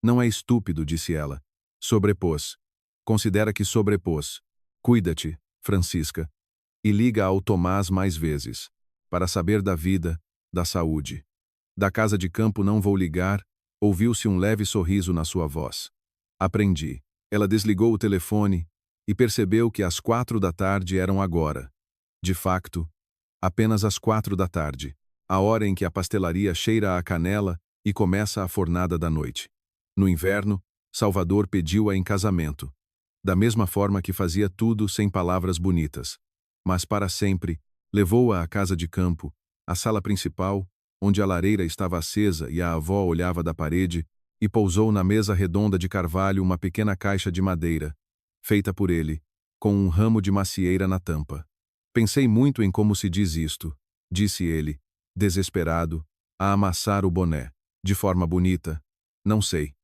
Não é estúpido, disse ela. Sobrepôs. Considera que sobrepôs. Cuida-te, Francisca. E liga ao Tomás mais vezes, para saber da vida, da saúde. Da casa de campo não vou ligar, ouviu-se um leve sorriso na sua voz. Aprendi. Ela desligou o telefone e percebeu que às 4 da tarde eram agora. De facto, apenas às 4 da tarde, a hora em que a pastelaria cheira a canela e começa a fornada da noite. No inverno, Salvador pediu-a em casamento. Da mesma forma que fazia tudo sem palavras bonitas. Mas para sempre, levou-a à casa de campo, à sala principal, onde a lareira estava acesa e a avó olhava da parede, e pousou na mesa redonda de carvalho uma pequena caixa de madeira, feita por ele, com um ramo de macieira na tampa. Pensei muito em como se diz isto, disse ele, desesperado, a amassar o boné, de forma bonita. Não sei.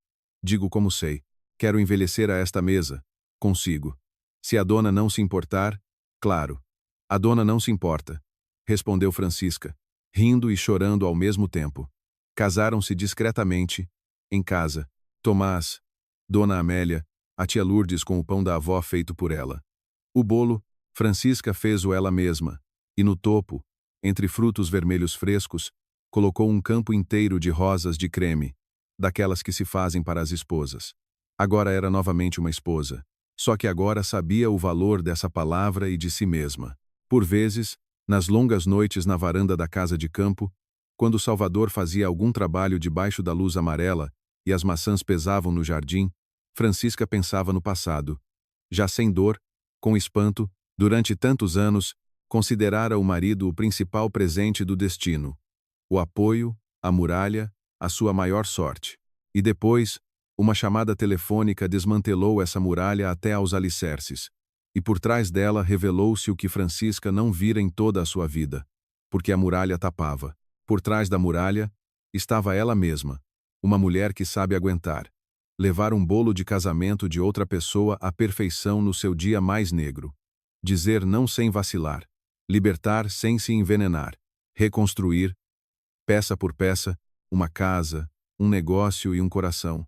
Digo como sei. Quero envelhecer a esta mesa. Consigo. Se a dona não se importar, claro. A dona não se importa, respondeu Francisca, rindo e chorando ao mesmo tempo. Casaram-se discretamente, em casa. Tomás, Dona Amélia, a tia Lourdes com o pão da avó feito por ela. O bolo, Francisca fez-o ela mesma, e no topo, entre frutos vermelhos frescos, colocou um campo inteiro de rosas de creme, daquelas que se fazem para as esposas. Agora era novamente uma esposa, só que agora sabia o valor dessa palavra e de si mesma. Por vezes, nas longas noites na varanda da casa de campo, quando Salvador fazia algum trabalho debaixo da luz amarela e as maçãs pesavam no jardim, Francisca pensava no passado. Já sem dor, com espanto, durante tantos anos, considerara o marido o principal presente do destino. O apoio, a muralha, a sua maior sorte. E depois, uma chamada telefônica desmantelou essa muralha até aos alicerces. E por trás dela revelou-se o que Francisca não vira em toda a sua vida. Porque a muralha tapava. Por trás da muralha, estava ela mesma, uma mulher que sabe aguentar. Levar um bolo de casamento de outra pessoa à perfeição no seu dia mais negro. Dizer não sem vacilar. Libertar sem se envenenar. Reconstruir, peça por peça, uma casa, um negócio e um coração.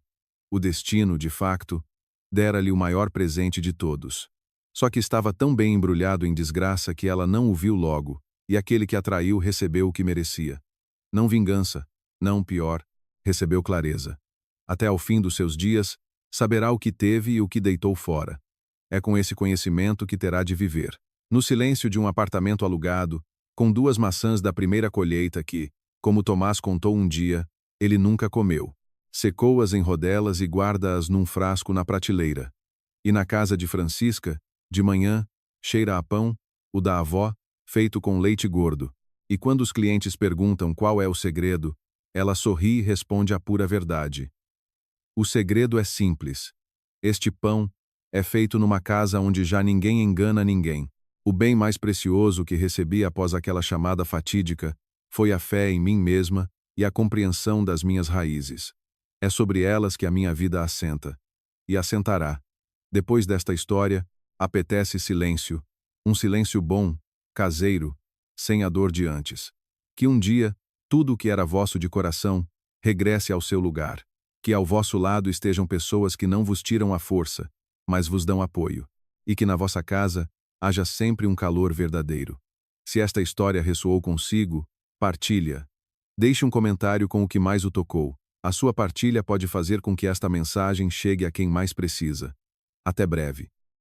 O destino, de facto, dera-lhe o maior presente de todos. Só que estava tão bem embrulhado em desgraça que ela não o viu logo, e aquele que a traiu recebeu o que merecia. Não vingança, não pior, recebeu clareza. Até ao fim dos seus dias, saberá o que teve e o que deitou fora. É com esse conhecimento que terá de viver. No silêncio de um apartamento alugado, com 2 maçãs da primeira colheita que, como Tomás contou um dia, ele nunca comeu. Secou-as em rodelas e guarda-as num frasco na prateleira. E na casa de Francisca, de manhã, cheira a pão, o da avó, feito com leite gordo. E quando os clientes perguntam qual é o segredo, ela sorri e responde a pura verdade. O segredo é simples. Este pão é feito numa casa onde já ninguém engana ninguém. O bem mais precioso que recebi após aquela chamada fatídica foi a fé em mim mesma e a compreensão das minhas raízes. É sobre elas que a minha vida assenta. E assentará. Depois desta história, apetece silêncio. Um silêncio bom, caseiro, sem a dor de antes. Que um dia, tudo o que era vosso de coração, regresse ao seu lugar. Que ao vosso lado estejam pessoas que não vos tiram a força, mas vos dão apoio. E que na vossa casa haja sempre um calor verdadeiro. Se esta história ressoou consigo, partilha. Deixe um comentário com o que mais o tocou. A sua partilha pode fazer com que esta mensagem chegue a quem mais precisa. Até breve.